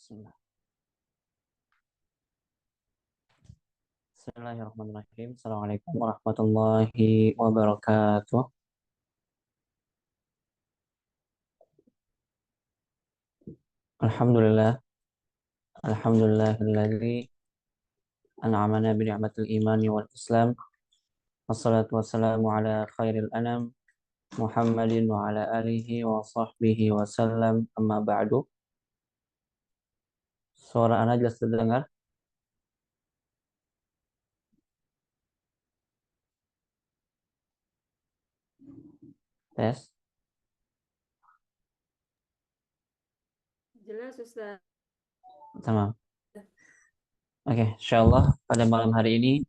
Bismillah. Bismillahirrahmanirrahim. Assalamualaikum warahmatullahi wabarakatuh. Alhamdulillah. Alhamdulillahilladzi an'amana bi ni'matil imani wal islam. Wassalatu wassalamu ala khairil anam Muhammadin wa ala alihi wa sahbihi wa sallam. Amma ba'du. Suara Anda jelas terdengar? Tes. Jelas, Ustaz. Tamam. Oke, insyaallah pada malam hari ini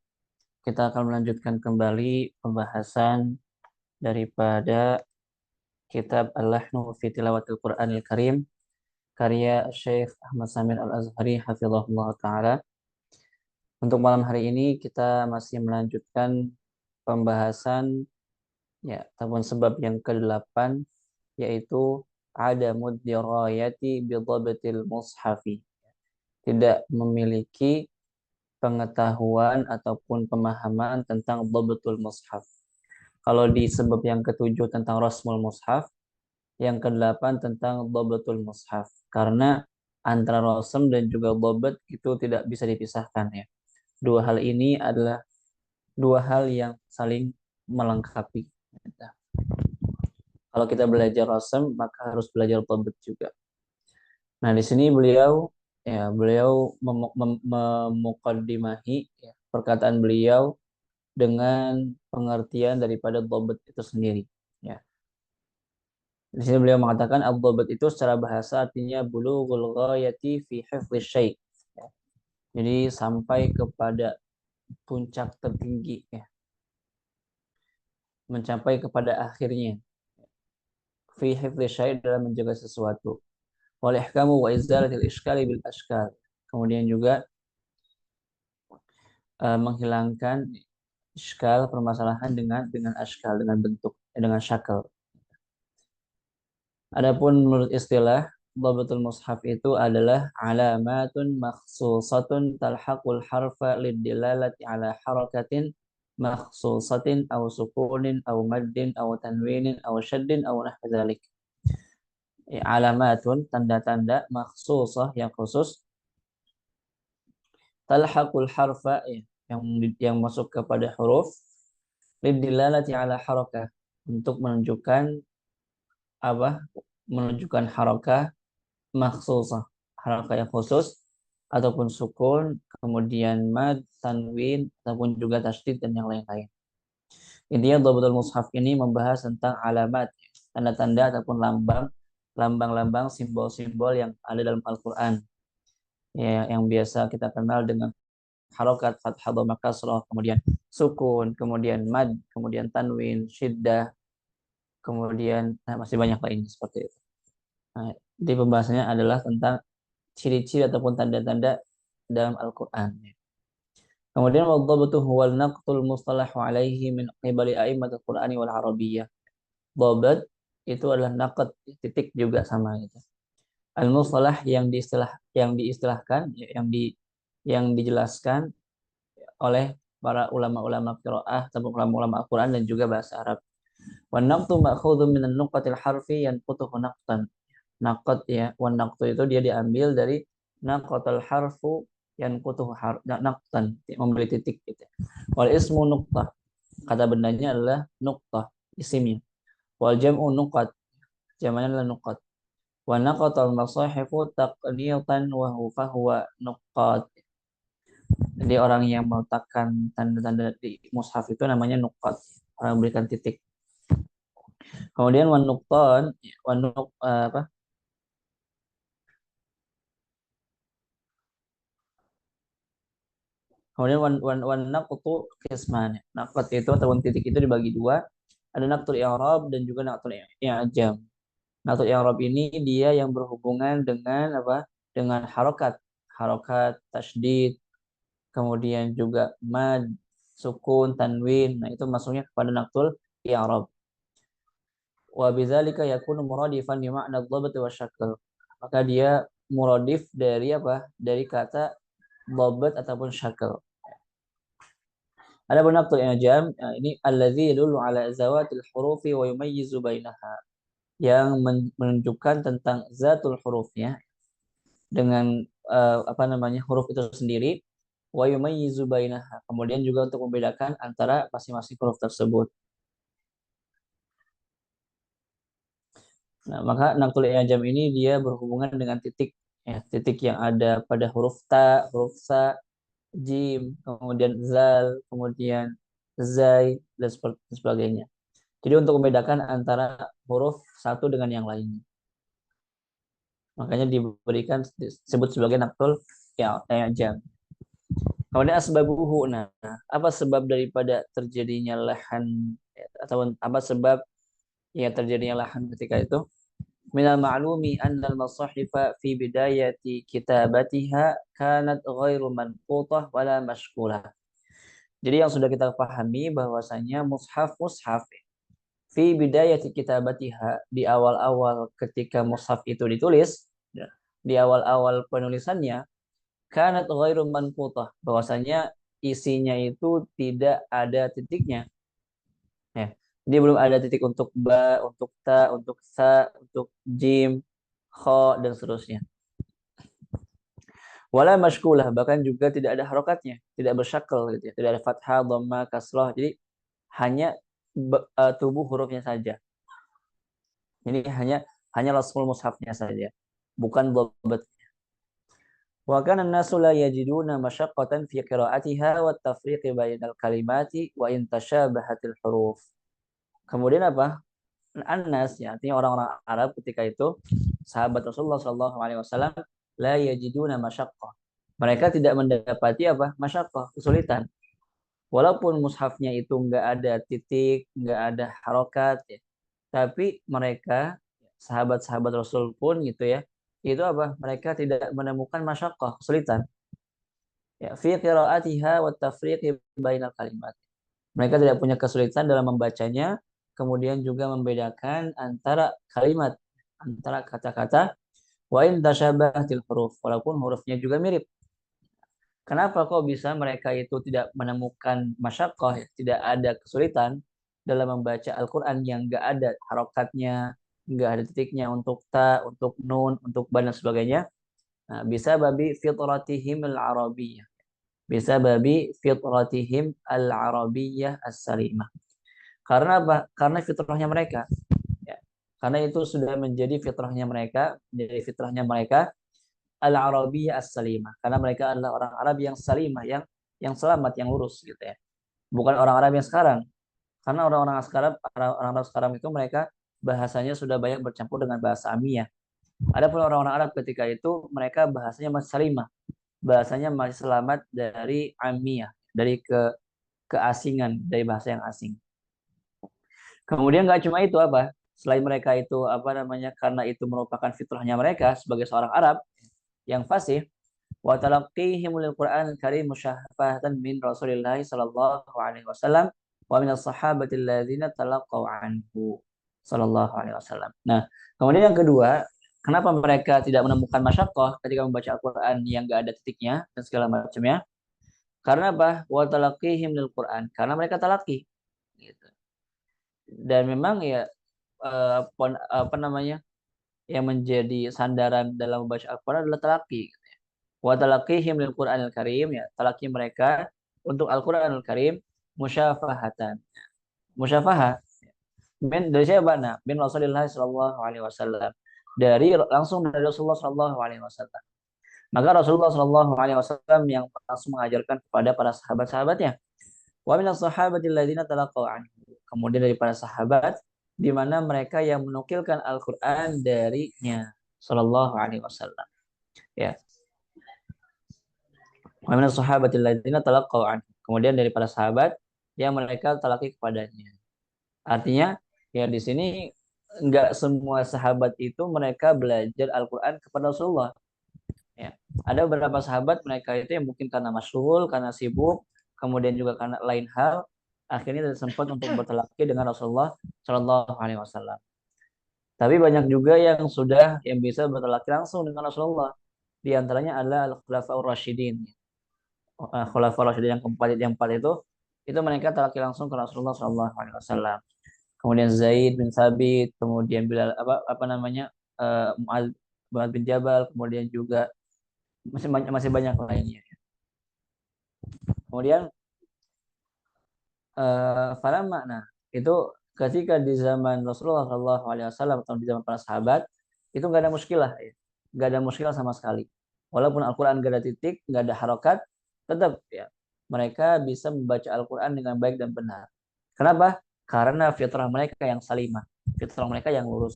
kita akan melanjutkan kembali pembahasan daripada kitab Al-Lahnu fi Tilawatil Qur'anil Karim karya Syekh Ahmad Samir Al-Azhari hafizahullah taala. Untuk malam hari ini kita masih melanjutkan pembahasan ya ataupun sebab yang ke-8, yaitu adamud dirayati bi dhabtil mushafi. Tidak memiliki pengetahuan ataupun pemahaman tentang dhabtul mushaf. Kalau di sebab yang ke-7 tentang rasmul mushaf, yang ke-8 tentang dhabtul mushaf. Karena antara rasm dan juga dhabt itu tidak bisa dipisahkan ya. Dua hal ini adalah dua hal yang saling melengkapi. Kalau kita belajar rasm, maka harus belajar dhabt juga. Nah, di sini beliau memukaddimahi ya, perkataan beliau dengan pengertian daripada dhabt itu sendiri ya. Di sini beliau mengatakan ad-dhabt itu secara bahasa artinya bulughul ghayati fi hifdzi syai'. Ya. Jadi sampai kepada puncak tertinggi ya. Mencapai kepada akhirnya. Fi hifdzi syai' dalam menjaga sesuatu. Wal ihkamu wa izalatil iskali bil ashkal. Kemudian juga menghilangkan iskal permasalahan dengan ashkal, dengan bentuk, dengan syakal. Adapun menurut istilah Dhabatul mushaf itu adalah alamatun makhsusatun talhaqul harfa lidilalati ala harakatin makhsusatin aw sukunin aw maddin aw tanwinin aw syaddin aw nahwa dzalik. Ya, alamatun tanda-tanda makhsusah yang khusus talhaqul harfa ya, yang masuk kepada huruf lidilalati ala harakah untuk menunjukkan apa? Menunjukkan harakah makhsusah, harakah yang khusus ataupun sukun, kemudian mad, tanwin ataupun juga tasydid dan yang lain-lain. Intinya Dhabatul Mushaf ini membahas tentang alamat, tanda-tanda ataupun lambang-lambang, simbol-simbol yang ada dalam Al-Qur'an. Ya, yang biasa kita kenal dengan harokat, fathah, dhamma, kasrah, kemudian sukun, kemudian mad, kemudian tanwin, syiddah, kemudian masih banyak lainnya seperti itu. Nah, jadi pembahasannya adalah tentang ciri-ciri ataupun tanda-tanda dalam Al-Qur'an. Kemudian wadhabtu huwal naqtul mustalahu alaihi min qibali a'immatul Qur'ani wal Arabiyyah. Dhabat itu adalah naqd, titik juga sama gitu. Al-mustalah yang diistilahkan yang dijelaskan oleh para ulama-ulama qiraah ataupun ulama-ulama Al-Qur'an dan juga bahasa Arab. Wan naqtu ma'khudun min an-nuqatil harfi yanqutuhu naqtan. Naqat ya, wan naqtu itu dia diambil dari naqatal harfu yanqutuhu naqtan, memberi titik gitu. Wal ismu nuqtah. Kata bendanya adalah nuqtah, isimnya. Wal jam'u nuqat. Jamannya adalah nuqat. Wa naqatal masahifu taqniyatan wa huwa nuqat. Jadi orang yang meletakkan tanda-tanda di mushaf itu namanya nuqat. Orang memberikan titik. Kemudian wan nuqtan, apa? Kemudian wan naqtu qisman. Naqat itu ataupun titik itu dibagi dua. Ada naqtul i'rab dan juga naqtul i'jam. Naqtul i'rab ini dia yang berhubungan dengan apa? Dengan harokat, harokat tasydid, kemudian juga mad, sukun, tanwin. Nah, itu masuknya kepada naqtul i'rab. Wa bidzalika yakunu muradifan li ma'na dhabt wa syakl. Maka dia muradif dari apa? Dari kata dhabat ataupun syakal. Ada naqtul i'jam, ini alladzi yadullu ala zawatil hurufi wa yumayyizu bainaha, yang menunjukkan tentang zatul hurufnya dengan apa namanya huruf itu sendiri, wa yumayyizu bainaha, kemudian juga untuk membedakan antara masing-masing huruf tersebut. Nah, maka naqtul i'jam ini dia berhubungan dengan titik, ya, titik yang ada pada huruf ta, huruf sa, jim, kemudian zal, kemudian zai, dan sebagainya. Jadi untuk membedakan antara huruf satu dengan yang lainnya. Makanya diberikan disebut sebagai naqtul i'jam. Kemudian asbabuhu. Nah, apa sebab daripada terjadinya lahan, atau apa sebab ya terjadinya lahan ketika itu? Minal ma'lumi anna al-masahifa fi bidayati kitabatiha kanat ghairu manqutah wala mashkulah. Jadi yang sudah kita pahami bahwasanya mushaf fi bidayati kitabatiha, di awal-awal ketika mushaf itu ditulis, ya, di awal-awal penulisannya, kanat ghairu manqutah, bahwasanya isinya itu tidak ada titiknya. Ya. Dia belum ada titik untuk ba, untuk ta, untuk sa, untuk jim, kho, dan seterusnya. Wala mashkulah, bahkan juga tidak ada harokatnya, tidak bersyakal gitu ya. Tidak ada fathah, dhamma, kasrah. Jadi hanya tubuh hurufnya saja. Jadi hanya rasmul mushafnya saja, bukan dhabat. Wa kana an-nasu la yajiduna masyaqqatan fi qira'atiha wa tafriqi bainal kalimati wa in tashabahatil huruf. Kemudian apa? An-nas, ya, artinya orang-orang Arab ketika itu, sahabat Rasulullah Shallallahu Alaihi Wasallam, la yajiduna masyaqqah. Mereka tidak mendapati apa? Masyaqqah, kesulitan. Walaupun mushafnya itu nggak ada titik, nggak ada harokat, ya, tapi mereka sahabat-sahabat Rasul pun gitu ya, itu apa? Mereka tidak menemukan masyaqqah, kesulitan. Ya, fi qiraatiha wa tafriqi bainal kalimat. Mereka tidak punya kesulitan dalam membacanya, kemudian juga membedakan antara kalimat, antara kata-kata, wa in tashabahatil huruf, walaupun hurufnya juga mirip. Kenapa kok bisa mereka itu tidak menemukan masyaqqah, tidak ada kesulitan dalam membaca Al-Quran yang nggak ada harokatnya, nggak ada titiknya untuk ta, untuk nun, untuk ba dan sebagainya? Nah, bisa babi fitratihim al-arabiyyah. Bisa babi fitratihim al-arabiyyah as-salimah. Karena apa? Karena fitrahnya mereka. Ya. Karena itu sudah menjadi fitrahnya mereka, menjadi fitrahnya mereka al-arabiyyah as-salimah. Karena mereka adalah orang Arab yang salimah, yang selamat, yang lurus gitu ya. Bukan orang Arab yang sekarang. Karena orang-orang sekarang, orang Arab sekarang itu mereka bahasanya sudah banyak bercampur dengan bahasa Amiyah. Adapun orang-orang Arab ketika itu mereka bahasanya masih salimah. Bahasanya masih selamat dari Amiyah, dari keasingan, dari bahasa yang asing. Kemudian nggak cuma itu apa? Selain mereka itu apa namanya? Karena itu merupakan fitrahnya mereka sebagai seorang Arab yang fasih, wa talaqqihim lil Qur'an karim musyafahatan min Rasulillah sallallahu alaihi wasallam wa min as-sahabati alladziina talaqqaw anhu sallallahu alaihi wasallam. Nah, kemudian yang kedua, kenapa mereka tidak menemukan masyaqqah ketika membaca Al-Qur'an yang enggak ada titiknya dan segala macamnya? Karena apa? Wa talaqqihim lil Qur'an, karena mereka talaqi gitu. Dan memang ya apa namanya? Yang menjadi sandaran dalam membaca Al-Qur'an adalah talaqi. Wa talaqihim lil Qur'anil Karim, ya, talaqi mereka untuk Al-Qur'anul Karim musyafahatan. Musyafahah dari siapa? Nah, bin Rasulullah sallallahu alaihi wasallam. Langsung dari Rasulullah sallallahu alaihi wasallam. Maka Rasulullah sallallahu alaihi wasallam yang langsung mengajarkan kepada para sahabat-sahabatnya. Wa minas sahabati alladziina talaqaw anhu. Kemudian dari para sahabat di mana mereka yang menukilkan Al-Qur'an darinya sallallahu alaihi wasallam. Ya. Wa minas sahabati alladziina talaqaw anhu. Kemudian dari para sahabat yang mereka talaki kepadanya. Artinya ya di sini enggak semua sahabat itu mereka belajar Al-Qur'an kepada Rasulullah. Ya. Ada beberapa sahabat mereka itu yang mungkin karena masyghul, karena sibuk, kemudian juga karena lain hal, akhirnya tidak sempat untuk bertalaki dengan Rasulullah Shallallahu Alaihi Wasallam. Tapi banyak juga yang sudah yang bisa bertalaki langsung dengan Rasulullah. Di antaranya adalah Al-Khulafaur Rasyidin. Khulafaur Rasyidin yang empat itu mereka terlaki langsung ke Rasulullah SAW. Kemudian Zaid bin Sabit, kemudian Bilal apa namanya Mu'adz bin Jabal, kemudian juga masih banyak lainnya. Kemudian falamma nah itu ketika di zaman Rasulullah SAW atau di zaman para sahabat itu nggak ada muskilah ya. Nggak ada muskilah sama sekali. Walaupun Al-Quran nggak ada titik, nggak ada harokat, tetap ya mereka bisa membaca Al-Quran dengan baik dan benar. Kenapa? Karena fitrah mereka yang salimah, fitrah mereka yang lurus,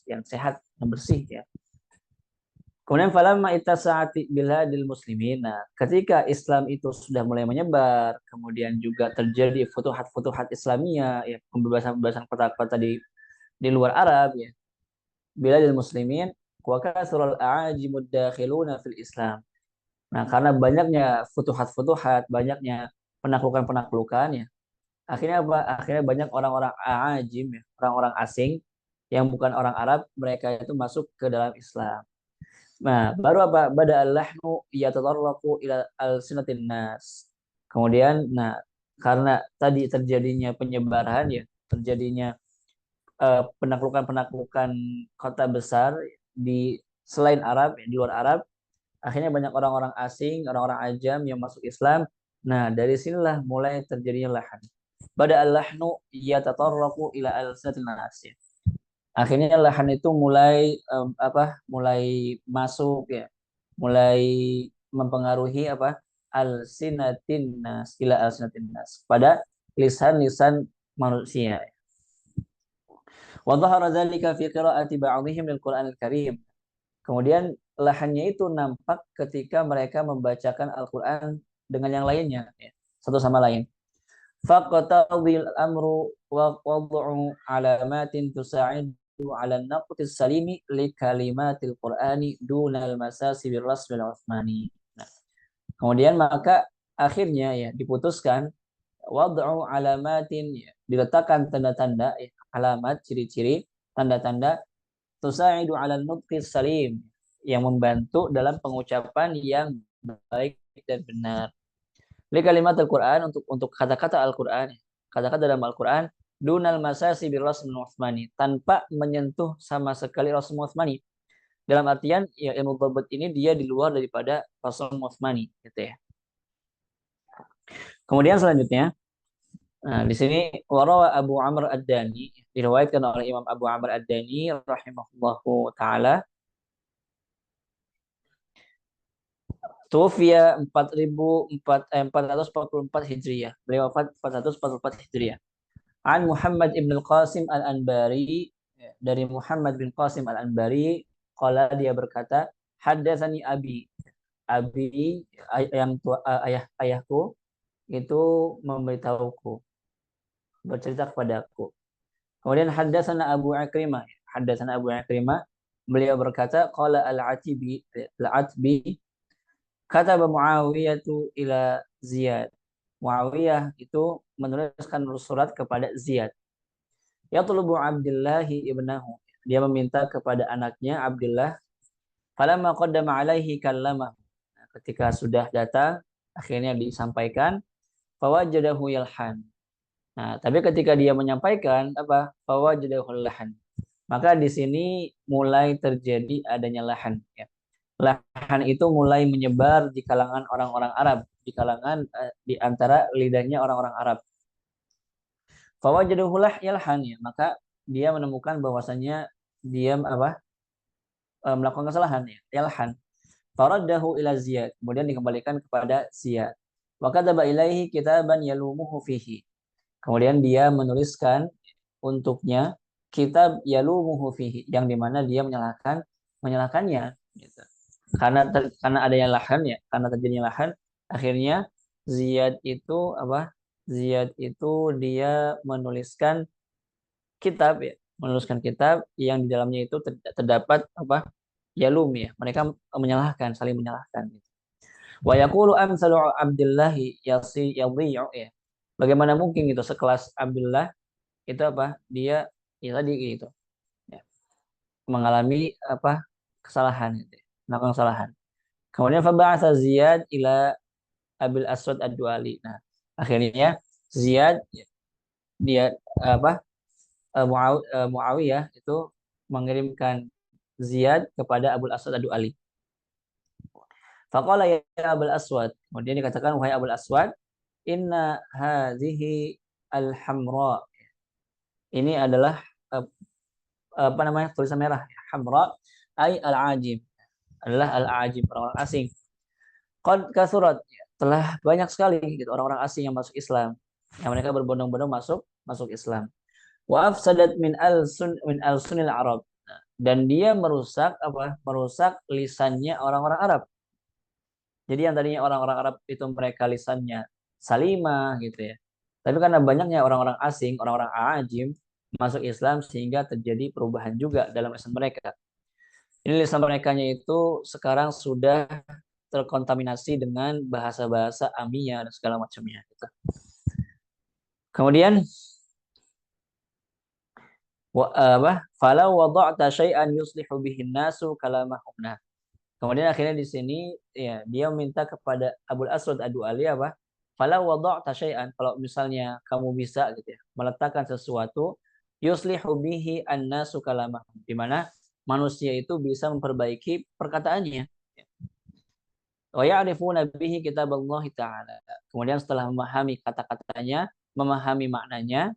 yang sehat, yang bersih ya. Kemudian falamma ittasa'ati biladil muslimin. Nah, ketika Islam itu sudah mulai menyebar, kemudian juga terjadi futuhat-futuhat Islamiyah, ya, pembebasan-pembebasan kota-kota di luar Arab ya. Biladil muslimin wa kathrul a'ajimud dakhiluna fil Islam. Nah, karena banyaknya futuhat-futuhat, banyaknya penaklukan-penaklukan ya. Akhirnya apa? Akhirnya banyak orang-orang a'ajim ya, orang-orang asing yang bukan orang Arab, mereka itu masuk ke dalam Islam. Nah, baru apa? Bada al-lahnu yatatarraqu ila al-sinatin nas. Kemudian, nah, karena tadi terjadinya penyebaran ya, terjadinya penaklukan-penaklukan kota besar di selain Arab, ya, di luar Arab, akhirnya banyak orang-orang asing, orang-orang ajam yang masuk Islam. Nah, dari sinilah mulai terjadinya lahan. Bada al-lahnu yatatarraqu ila al-sinatin nas. Ya. Akhirnya lahan itu mulai masuk ya, mulai mempengaruhi al-sinatin nas ila al-sinatin nas pada lisan-lisan manusia. Wa dhahara dzalika fi qiraati ba'dihim lil Qur'anil Karim. Kemudian lahannya itu nampak ketika mereka membacakan Al-Qur'an dengan yang lainnya ya, satu sama lain. Faqatadil amru wa wad'u alamatin tusa'idu 'ala an-naqtis salimi li kalimatil Qur'ani dunal masasi bir rasmil Utsmani. Nah, kemudian maka akhirnya ya diputuskan wad'u alamatin ya, diletakkan tanda-tanda ya, alamat ciri-ciri tanda-tanda tusa'idu 'ala an-nutqis salim yang membantu dalam pengucapan yang baik dan benar. Li kalimat Al-Quran untuk kata-kata Al-Quran, kata-kata dalam Al-Quran, dunal masasi bir rasmul Utsmani, tanpa menyentuh sama sekali Rasul Utsmani. Dalam artian ya ilmu dhabt ini dia di luar daripada Rasul Utsmani gitu ya. Kemudian selanjutnya, nah, di sini warawa Abu Amr Ad-Dani, diriwayatkan oleh Imam Abu Amr Ad-Dani rahimahullahu taala, Tufiya 444 Hijriyah. Beliau wafat 444 Hijriyah. An Muhammad ibn al-Qasim al-Anbari, dari Muhammad bin Qasim al-Anbari, qala dia berkata, haddatsani abi. Abi yang tua, ayahku itu memberitahuku, bercerita kepadaku. Kemudian haddatsana Abu Ikrimah. Haddatsana Abu Ikrimah, beliau berkata, qala al-Atbi kata Muawiyah itu ila Ziyad. Muawiyah itu menuliskan surat kepada Ziyad. Ya tulubu Abdillahi ibnahu. Dia meminta kepada anaknya Abdullah. Falamma qaddama alaihi kallama. Nah, ketika sudah datang, akhirnya disampaikan. Fawajadahu yalhan. Nah, tapi ketika dia menyampaikan, Fawajadahu yalhan. Maka di sini mulai terjadi adanya lahan. Ya. Lahan itu mulai menyebar di kalangan orang-orang Arab, di kalangan di antara lidahnya orang-orang Arab. Fawajadahu yalhan ya, maka dia menemukan bahwasanya dia melakukan kesalahan ya, yalhan. Faraddahu ila Ziyad, kemudian dikembalikan kepada Ziyad. Wa kataba ilaihi kitaban yalumuhu fihi. Kemudian dia menuliskan untuknya kitab yalumuhu fihi, yang dimana dia menyalahkannya gitu. Karena adanya lahan ya, karena terjadinya lahan, akhirnya Ziyad itu Ziyad itu dia menuliskan kitab yang di dalamnya itu terdapat yalum ya. Mereka menyalahkan, saling menyalahkan gitu. Wa yaqulu amsalu Abdullah yadhi'u ya. Bagaimana mungkin gitu sekelas Abdullah itu dia ya tadi gitu. Ya, mengalami kesalahan gitu. Melakukan kesalahan. Kemudian faba'atha Ziyad ila Abil Aswad Ad-Du'ali. Nah, akhirnya Ziyad dia apa Muawiyah itu mengirimkan Ziyad kepada Abul Aswad Ad-Du'ali. Faqala ya Abul Aswad. Kemudian dikatakan wahai Abul Aswad, inna hadhihi al-hamra. Ini adalah eh, apa namanya? Tulisan merah. Hamra ay al-ajim. Adalah al-ajim, orang-orang asing. Qad kasurat, telah banyak sekali gitu orang-orang asing yang masuk Islam. Yang mereka berbondong-bondong masuk masuk Islam. Wa afsadat min al-sunil Arab. Dan dia merusak apa? Merusak lisannya orang-orang Arab. Jadi yang tadinya orang-orang Arab itu mereka lisannya salimah gitu ya. Tapi karena banyaknya orang-orang asing, orang-orang ajim masuk Islam sehingga terjadi perubahan juga dalam lisan mereka. Ini lisan mereka itu sekarang sudah terkontaminasi dengan bahasa-bahasa Amiyah dan segala macamnya gitu. Kemudian falau wada'ta syai'an yuslihu bihin nasu kalamahum. Nah, kemudian akhirnya di sini ya dia minta kepada Abul Aswad Ad-Du'ali apa? Falau wada'ta syai'an, kalau misalnya kamu bisa gitu ya, meletakkan sesuatu yuslihu bihi an-nasu kalamahum, di mana manusia itu bisa memperbaiki perkataannya. Wa ya'rifuna bihi kitaballahi ta'ala. Kemudian setelah memahami kata-katanya, memahami maknanya,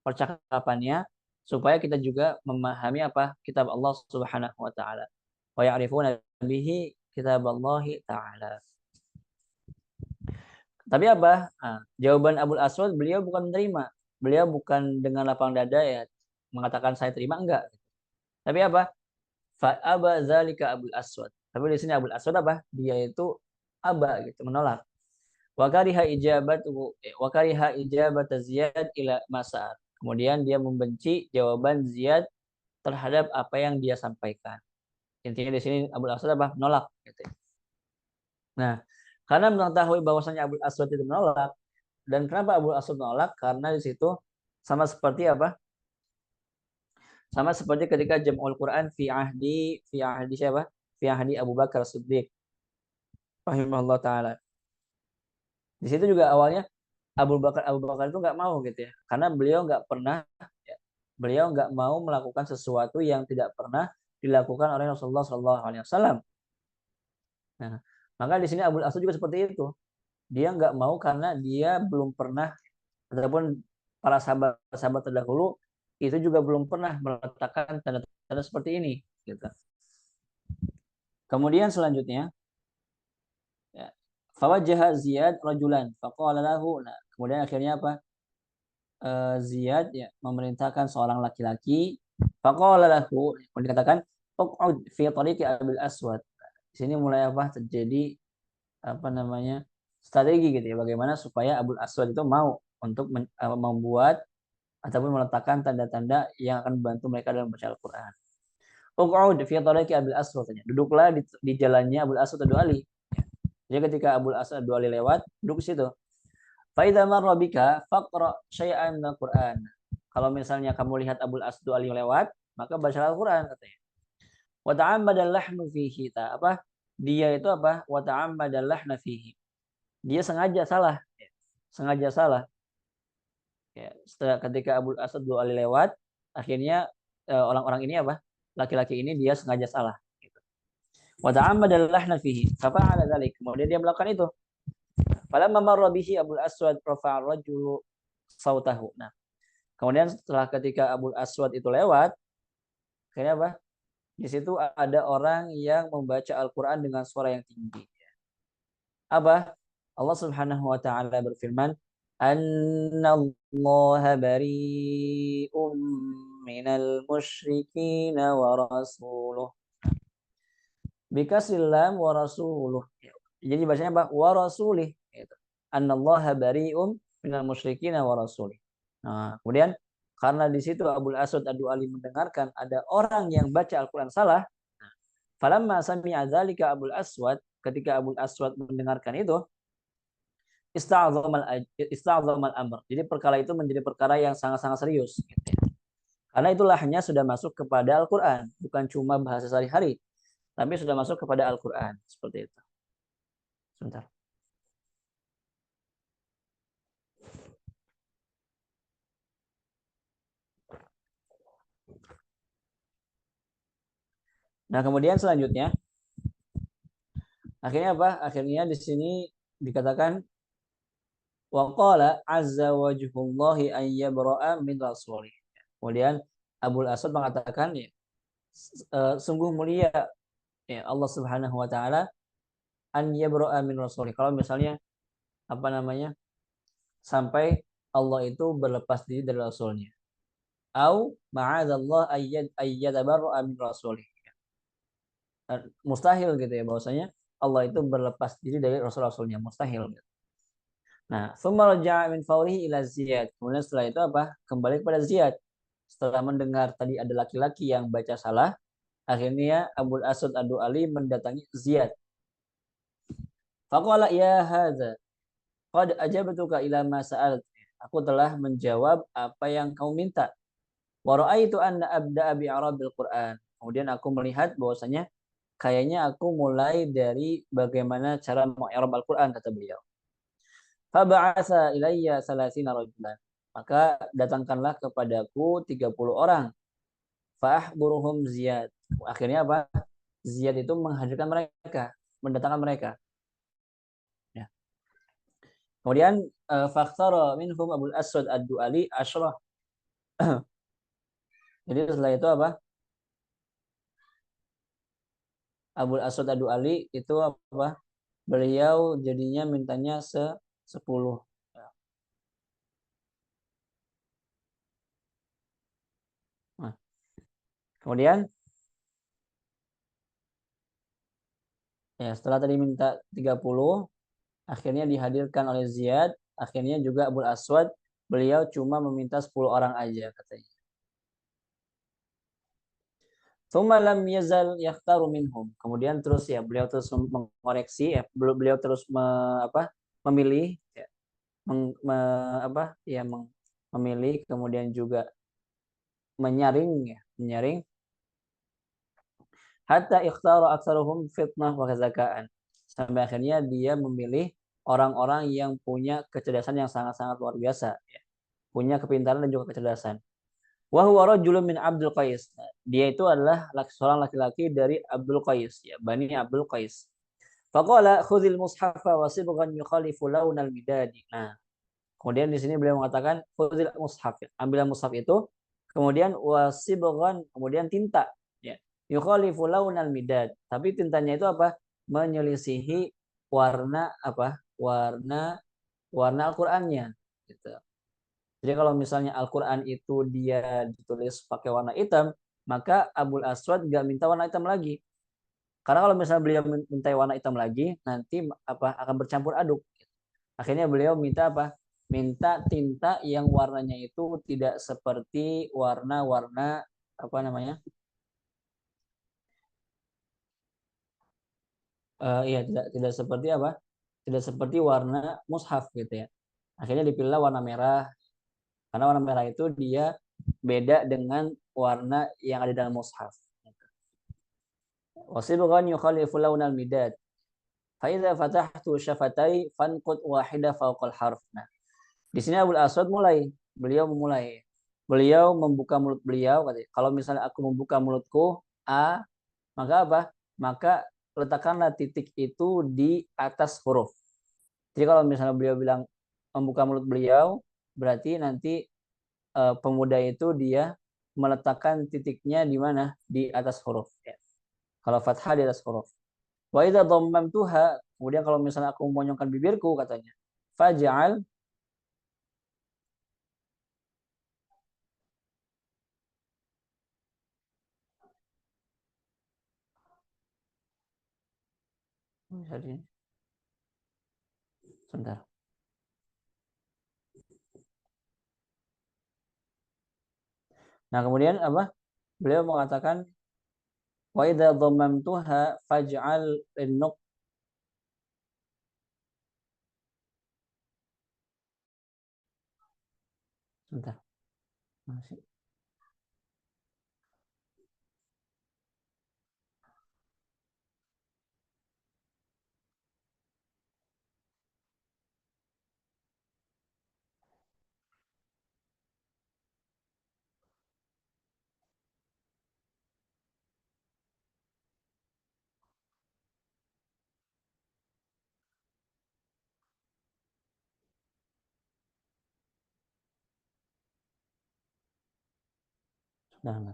percakapannya, supaya kita juga memahami apa kitab Allah Subhanahu wa taala. Wa ya'rifuna bihi kitaballahi ta'ala. Tapi apa? Nah, jawaban Abul Aswad, beliau bukan menerima. Beliau bukan dengan lapang dada ya mengatakan saya terima, enggak. Tapi apa? Fa aba zalika Abul Aswad. Tapi di sini Abul Aswad apa? Dia itu aba gitu, menolak. Wa kariha ijabatu wa kariha ijabat Ziyad ila mas'ar. Kemudian dia membenci jawaban Ziyad terhadap apa yang dia sampaikan. Intinya di sini Abul Aswad apa? Menolak gitu. Nah, karena mengetahui bahwasanya Abul Aswad itu menolak, dan kenapa Abul Aswad menolak? Karena di situ sama seperti apa? Sama seperti ketika Jam'ul Quran fi ahdi siapa? Fi ahdi Abu Bakar Siddiq rahimahullah taala. Di situ juga awalnya Abu Bakar itu nggak mau gitu ya, karena beliau nggak pernah ya, beliau nggak mau melakukan sesuatu yang tidak pernah dilakukan oleh Rasulullah Shallallahu Alaihi Wasallam. Nah, maka di sini Abul Aswad juga seperti itu. Dia nggak mau karena dia belum pernah ataupun para sahabat-sahabat terdahulu itu juga belum pernah meletakkan tanda-tanda seperti ini. Gitu. Kemudian selanjutnya, ya, fawajah Ziyad rajulan faqala lahu. Nah, kemudian akhirnya apa? Ziyad ya memerintahkan seorang laki-laki faqala lahu, dikatakan uqud fi tariqi Abil Aswad. Di sini mulai apa terjadi apa namanya strategi gitu ya, bagaimana supaya Abul Aswad itu mau untuk membuat ataupun meletakkan tanda-tanda yang akan membantu mereka dalam membaca Al-Qur'an. Uqud fi tariqi Abil Aswad, duduklah di jalannya Abul Aswad Ad-Du'ali. Jadi ketika Abul Aswad Ad-Du'ali lewat, duduk di situ. Faidza marra bika faqra syai'an minal Qur'an. Kalau misalnya kamu lihat Abul Aswad Ali lewat, maka baca Al-Qur'an katanya. Wa ta'ammada lahnu fihi, apa? Dia itu apa? Wa ta'ammada lahna fihi. Dia sengaja salah. Sengaja salah. Ya, setelah ketika Abul Aswad Ali lewat, akhirnya orang-orang ini apa? Laki-laki ini dia sengaja salah. Wa ta'ammada lahna fihi. Fa'ala dzalik. Kemudian dia melakukan itu. Falamma marra bihi Abul Aswad rafa'a rajulu sautahu. Nah, kemudian setelah ketika Abul Aswad itu lewat, akhirnya apa? Di situ ada orang yang membaca Al-Quran dengan suara yang tinggi. Apa? Allah Subhanahu wa taala berfirman, "Annallaha bari'um minal musyrikin wa rasuluh." Bikasrillam wa rasuluh. Jadi bacanya apa? Wa rasulih. Annallaha bari'um minal musyrikin wa rasulih. Nah, kemudian karena di situ Abul Aswad Ad-Du'ali mendengarkan ada orang yang baca Al-Quran salah, falamma sami'a dzalika Abul Aswad, ketika Abul Aswad mendengarkan itu, ista'dhamal amr. Jadi perkara itu menjadi perkara yang sangat-sangat serius. Gitu ya. Karena itulah hanya sudah masuk kepada Al-Quran, bukan cuma bahasa sehari-hari, tapi sudah masuk kepada Al-Quran. Seperti itu. Sebentar. Nah, kemudian selanjutnya akhirnya apa? Akhirnya di sini dikatakan wa qala azza wajhullahi an yabra'a min rasulih. Kemudian Abul Aswad mengatakan ya, sungguh mulia ya Allah Subhanahu wa taala an yabra'a min rasulih. Kalau misalnya apa namanya? Sampai Allah itu berlepas diri dari rasulnya. Au ma'adzallah ayyadabarra min rasulih. Mustahil gitu ya bahwasanya Allah itu berlepas diri dari rasul-rasulnya, mustahil gitu. Nah, tsumma raja'a min fawrihi ila Ziyad. Kemudian setelah itu apa? Kembali kepada Ziyad. Setelah mendengar tadi ada laki-laki yang baca salah, akhirnya Abul Aswad Ad-Du'ali mendatangi Ziyad. Faqala ya hadza qad ajabtuka ila ma sa'alt. Aku telah menjawab apa yang kau minta. Wa ra'aitu anna abda'a bi arabil Qur'an. Kemudian aku melihat bahwasanya kayaknya aku mulai dari bagaimana cara mengi'rab Al-Qur'an kata beliau. Faba'atsa ilayya salasina rajulan. Maka datangkanlah kepadaku 30 orang. Fa'ahburuhum Ziyad. Akhirnya apa? Ziyad itu menghadirkan mereka, mendatangkan mereka. Ya. Kemudian fakhtara minhum Abul Aswad Ad-Du'ali asyrah. Jadi setelah itu apa? Abul Aswad Ad-Du'ali itu apa? Beliau jadinya mintanya 10. Nah, kemudian ya setelah tadi minta 30, akhirnya dihadirkan oleh Ziyad, akhirnya juga Abul Aswad beliau cuma meminta 10 orang aja katanya. Tsumma lam yazal yakhtaru minhum. Kemudian terus ya beliau terus mengoreksi ya, beliau terus memilih ya, meng, me, apa ya memilih kemudian juga menyaring ya, menyaring hatta ikhtara aktsaruhum fitnah wa kezakaan. Sampai akhirnya dia memilih orang-orang yang punya kecerdasan yang sangat-sangat luar biasa ya. Punya kepintaran dan juga kecerdasan. Wa huwa rajulun min Abdul Qais. Dia itu adalah seorang laki-laki dari Abdul Qais ya, Bani Abdul Qais. Faqala khudhil mushafa wa sibghan yukhalifu launal midadi. Nah, kemudian di sini beliau mengatakan khudhil mushaf. Ambillah mushaf itu, kemudian wasibghan, kemudian tinta ya. Yukhalifu launal midad. Tapi tintanya itu apa? Menyelisihi warna apa? Warna Al-Qur'annya gitu. Jadi kalau misalnya Al-Quran itu dia ditulis pakai warna hitam, maka Abul Aswad nggak minta warna hitam lagi. Karena kalau misalnya beliau minta warna hitam lagi, nanti apa akan bercampur aduk. Akhirnya beliau minta apa? Minta tinta yang warnanya itu tidak seperti warna-warna apa namanya? Iya tidak seperti apa? Tidak seperti warna mushaf gitu ya. Akhirnya dipilih warna merah karena warna merah itu dia beda dengan warna yang ada dalam mushaf. Wasibghan yukhalifu launal midad. Faidza fatahtu syafatai fanqut wahida fawqal harf. Nah, di sini Abul Aswad beliau memulai. Beliau membuka mulut beliau katanya, kalau misalnya aku membuka mulutku a, maka apa? Maka letakkanlah titik itu di atas huruf. Jadi kalau misalnya beliau bilang membuka mulut beliau, berarti nanti pemuda itu dia meletakkan titiknya di mana? Di atas huruf. Ya. Kalau fathah di atas huruf. Wa idza dhammamtuha, kemudian kalau misalnya aku memonyongkan bibirku katanya, faj'al sebentar. Nah, kemudian apa? Beliau mengatakan wa idza dhammamtuha faj'al an-nuq sebentar. Masih. Nah,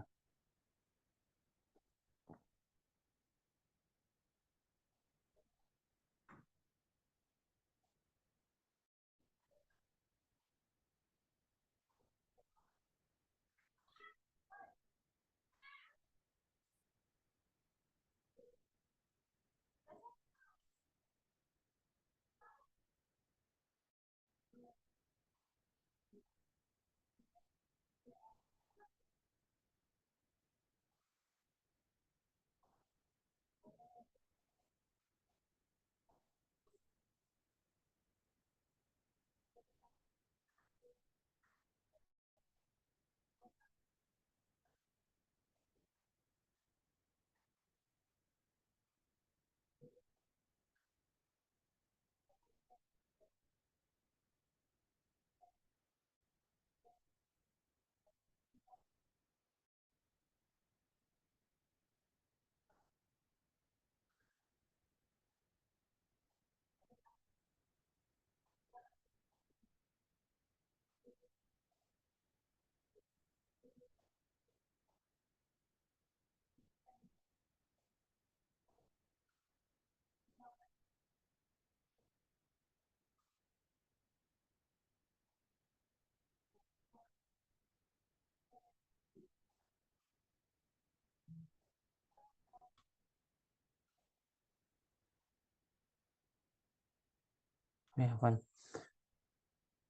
ya, Van.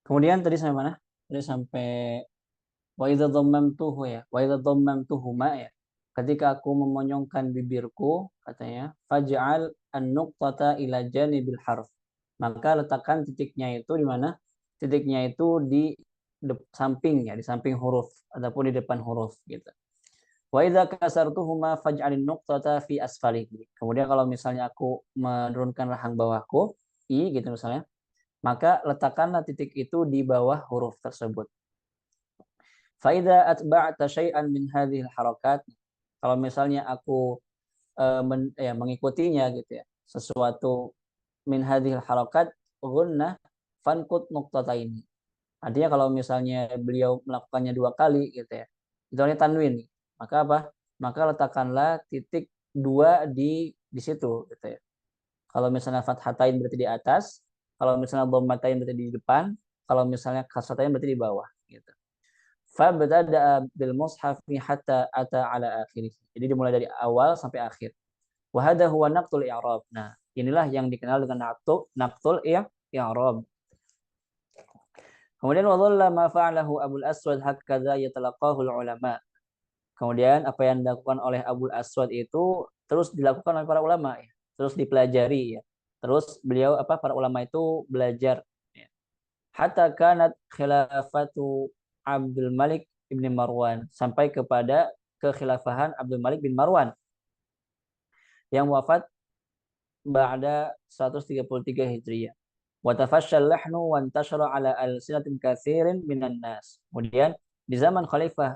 Kemudian tadi sampai mana? Tadi sampai wa idza dhammamtuhu ya. Wa idza dhammamtuhuma ya. Ketika aku memonyongkan bibirku, katanya, faj'al an-nuqtata ila janibil harf. Maka letakkan titiknya itu di mana? Titiknya itu di samping ya, di samping huruf ataupun di depan huruf gitu. Wa idza kasartuhuma faj'alin nuqtata fi asfalihi. Kemudian kalau misalnya aku menurunkan rahang bawahku, i gitu misalnya, maka letakkanlah titik itu di bawah huruf tersebut. Faida atba'ta syai'an min hadhil harakat. Kalau misalnya aku mengikutinya gitu ya, sesuatu min hadhil harakat gunnah fankut nuqtata ini. Artinya kalau misalnya beliau melakukannya dua kali gitu ya, itu artinya tanwin. Maka apa? Maka letakkanlah titik dua di situ gitu ya. Kalau misalnya fathatain berarti di atas, kalau misalnya dhammatain berarti di depan, kalau misalnya kasratain berarti di bawah gitu. Fabtada bil mushafi hatta ata ala akhirih. Jadi dimulai dari awal sampai akhir. Wa hadha huwa naqtul i'rab. Nah, inilah yang dikenal dengan naqtul i'rab. Kemudian wadhalla ma fa'alahu Abul Aswad hakadha yatalaqahu ulama. Kemudian apa yang dilakukan oleh Abul Aswad itu terus dilakukan oleh para ulama ya. Terus dipelajari ya. Terus beliau para ulama itu belajar ya. Hatta kanat khilafatu Abdul Malik bin Marwan sampai kepada kekhilafahan Abdul Malik bin Marwan yang wafat ba'da 133 Hijriah. Wa tafasyal lahnu wa intashara ala al-sinatin katsirin minan nas. Kemudian di zaman Khalifah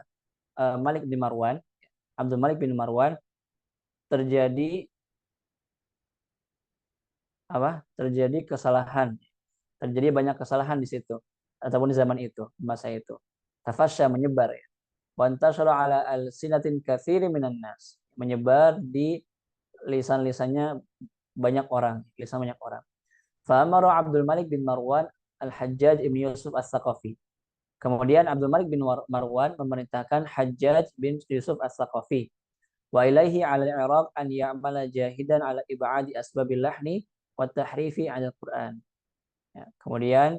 Malik bin Marwan, Abdul Malik bin Marwan terjadi Terjadi kesalahan. Terjadi banyak kesalahan di situ ataupun di zaman itu, di masa itu. Tafasya menyebar ya. Wa intashara ala al-sinatin katsirin minan nas. Menyebar di lisan-lisannya banyak orang, lisan banyak orang. Fa'amara Abdul Malik bin Marwan Al-Hajjaj ibn Yusuf As-Saqafi. Kemudian Abdul Malik bin Marwan memerintahkan Hajjaj bin Yusuf As-Saqafi. Wa ilaihi 'ala al-Iraq an ya'mala jahidan 'ala ib'adi asbabil lahni wa tahrifi 'ala al-Qur'an. Ya, kemudian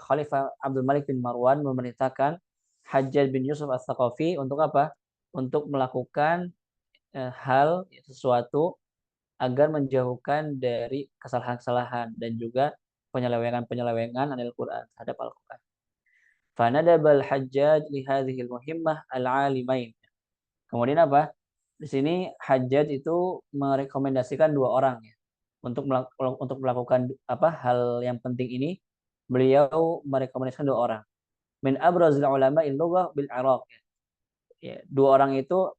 Khalifah Abdul Malik bin Marwan memerintahkan Hajjaj bin Yusuf As-Saqafi untuk apa? Untuk melakukan sesuatu agar menjauhkan dari kesalahan-kesalahan dan juga penyelewengan-penyelewengan Al-Quran terhadap Al-Quran. Fanadabal Hajjaj li hadhil muhimmah al-alimain. Kemudian apa? Di sini Hajjaj itu merekomendasikan dua orang ya untuk melakukan hal yang penting ini. Beliau merekomendasikan dua orang. Min abrazil ulama il-lughah bil Iraq. Ya, dua orang itu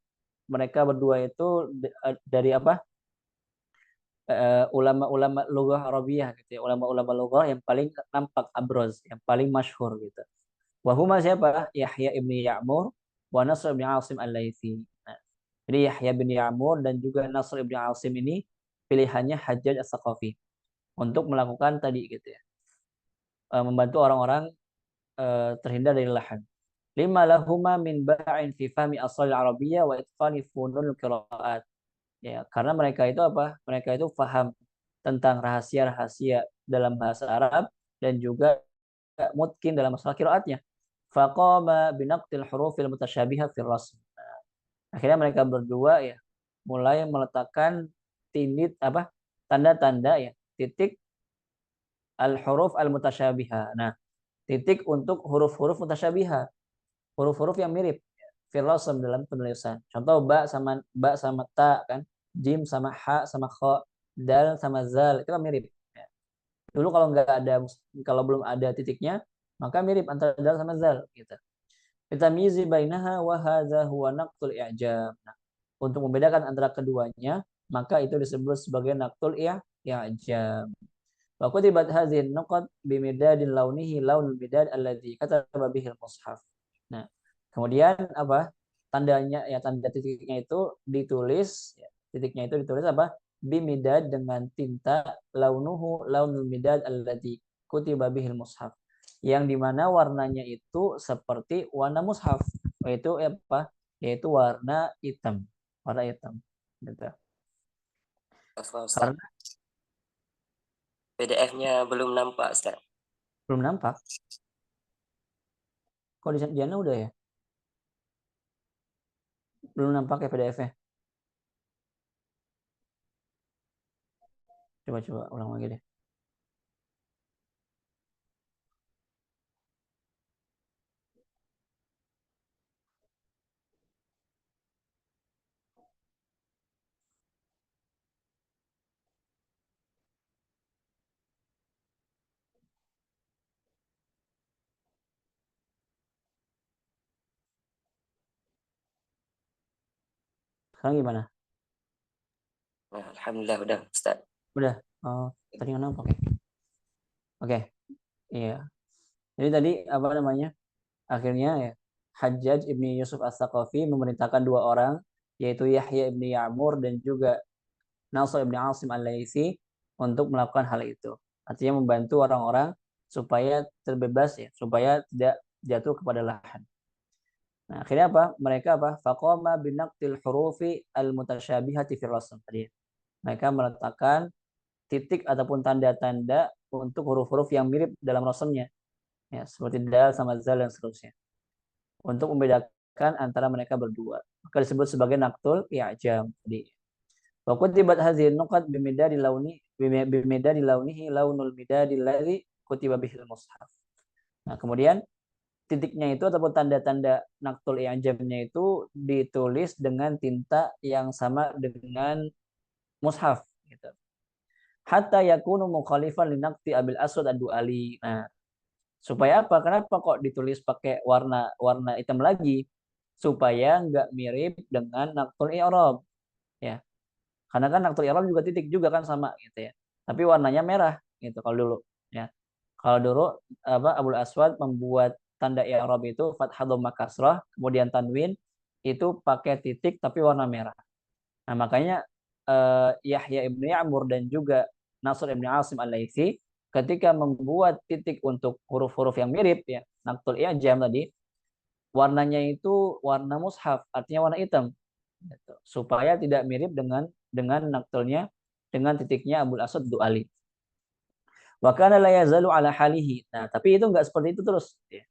mereka berdua itu dari ulama-ulama lughah Arabiyah gitu ya, ulama-ulama lughah yang paling nampak abroz, yang paling masyhur gitu. Wahuma siapa? Yahya ibni Ya'mur wa Nasr bin Asim al-Laitsi. Nah, jadi Yahya bin Ya'mur dan juga Nasr bin Asim ini pilihannya Hajjaj As-Saqafi untuk melakukan tadi gitu ya. Membantu orang-orang terhindar dari lahan. Lima lahuma min ba'in fi fahmi asal Arabiyyah wa itqani fununul qiraat. Ya, karena mereka itu apa? Mereka itu paham tentang rahasia-rahasia dalam bahasa Arab dan juga mungkin dalam masalah qiraatnya. Faqama binaqtil hurufil mutasyabiha fil rasm. Akhirnya mereka berdua ya mulai meletakkan tindit apa? Tanda-tanda ya, titik al-huruf al-mutasyabiha. Nah, titik untuk huruf-huruf mutasyabiha, huruf-huruf yang mirip filasem dalam penulisan. Contoh ba sama ta kan, jim sama ha sama kha, dal sama zal itu kan mirip. Ya. Dulu kalau belum ada titiknya, maka mirip antara dal sama zal gitu. Tamyizi bainaha wa hadza huwa naqtul i'jam. Nah, untuk membedakan antara keduanya, maka itu disebut sebagai naqtul i'jam. Wa kutibat hadhihi nuqat bimidadin launihi launul midad alladzi kataba bihil mushaf. Nah, kemudian apa? Tandanya ya tanda titiknya itu ditulis ya, titiknya itu ditulis apa? Bimidad dengan tinta launuhu launul midad alladzi kutiba bihil mushaf. Yang dimana warnanya itu seperti warna mushaf, yaitu apa? Yaitu warna hitam, warna hitam. Gitu. Ustaz. Karena PDF-nya belum nampak, Ustaz. belum nampak. Kok di Diana udah ya? Belum nampak ya PDF-nya. Coba ulang lagi deh. Sekarang gimana? Nah, alhamdulillah udah, Ustaz. Udah. Oh, tadi nggak nampak ya. Oke, iya. Jadi tadi apa namanya? Akhirnya ya Hajjaj ibni Yusuf As-Saqafi memerintahkan dua orang, yaitu Yahya ibni Ya'mur dan juga Nasr ibni Asim al-Laitsi untuk melakukan hal itu. Artinya membantu orang-orang supaya terbebas ya, supaya tidak jatuh kepada lahan. Nah, akhirnya apa? Mereka apa? Faqama binaqtil hurufi al-mutasyabihati fil rasm tadi. Mereka meletakkan titik ataupun tanda-tanda untuk huruf-huruf yang mirip dalam rasamnya, ya seperti dal sama zal dan seterusnya, untuk membedakan antara mereka berdua, maka disebut sebagai naktul i'jam tadi. Wa kutibat hadhihi nuqat bimidadi launihi launul midadi alladhi kutiba bihil mushaf. Nah, kemudian titiknya itu ataupun tanda-tanda naktul i'jamnya itu ditulis dengan tinta yang sama dengan mushaf gitu. Hatta yakunu mukhalifan linaqti Abil Aswad ad-Du'ali. Nah, supaya apa? Kenapa kok ditulis pakai warna warna hitam lagi? Supaya nggak mirip dengan naktul i'rab, ya. Karena kan naktul i'rab juga titik juga kan sama gitu ya. Tapi warnanya merah gitu kalau dulu, ya. Kalau dulu apa Abul Aswad membuat tanda i'rab itu fathah dhammah kasrah, kemudian tanwin itu pakai titik tapi warna merah. Nah, makanya Yahya ibnu Ya'mur dan juga Nasr ibnu Asim al-Laitsi ketika membuat titik untuk huruf-huruf yang mirip ya, naktul i'jam tadi, warnanya itu warna mushaf, artinya warna hitam. Gitu. Supaya tidak mirip dengan naktulnya dengan titiknya Abul Asad Du'ali. Wa kana la yazalu ala halihi. Nah, tapi itu enggak seperti itu terus ya.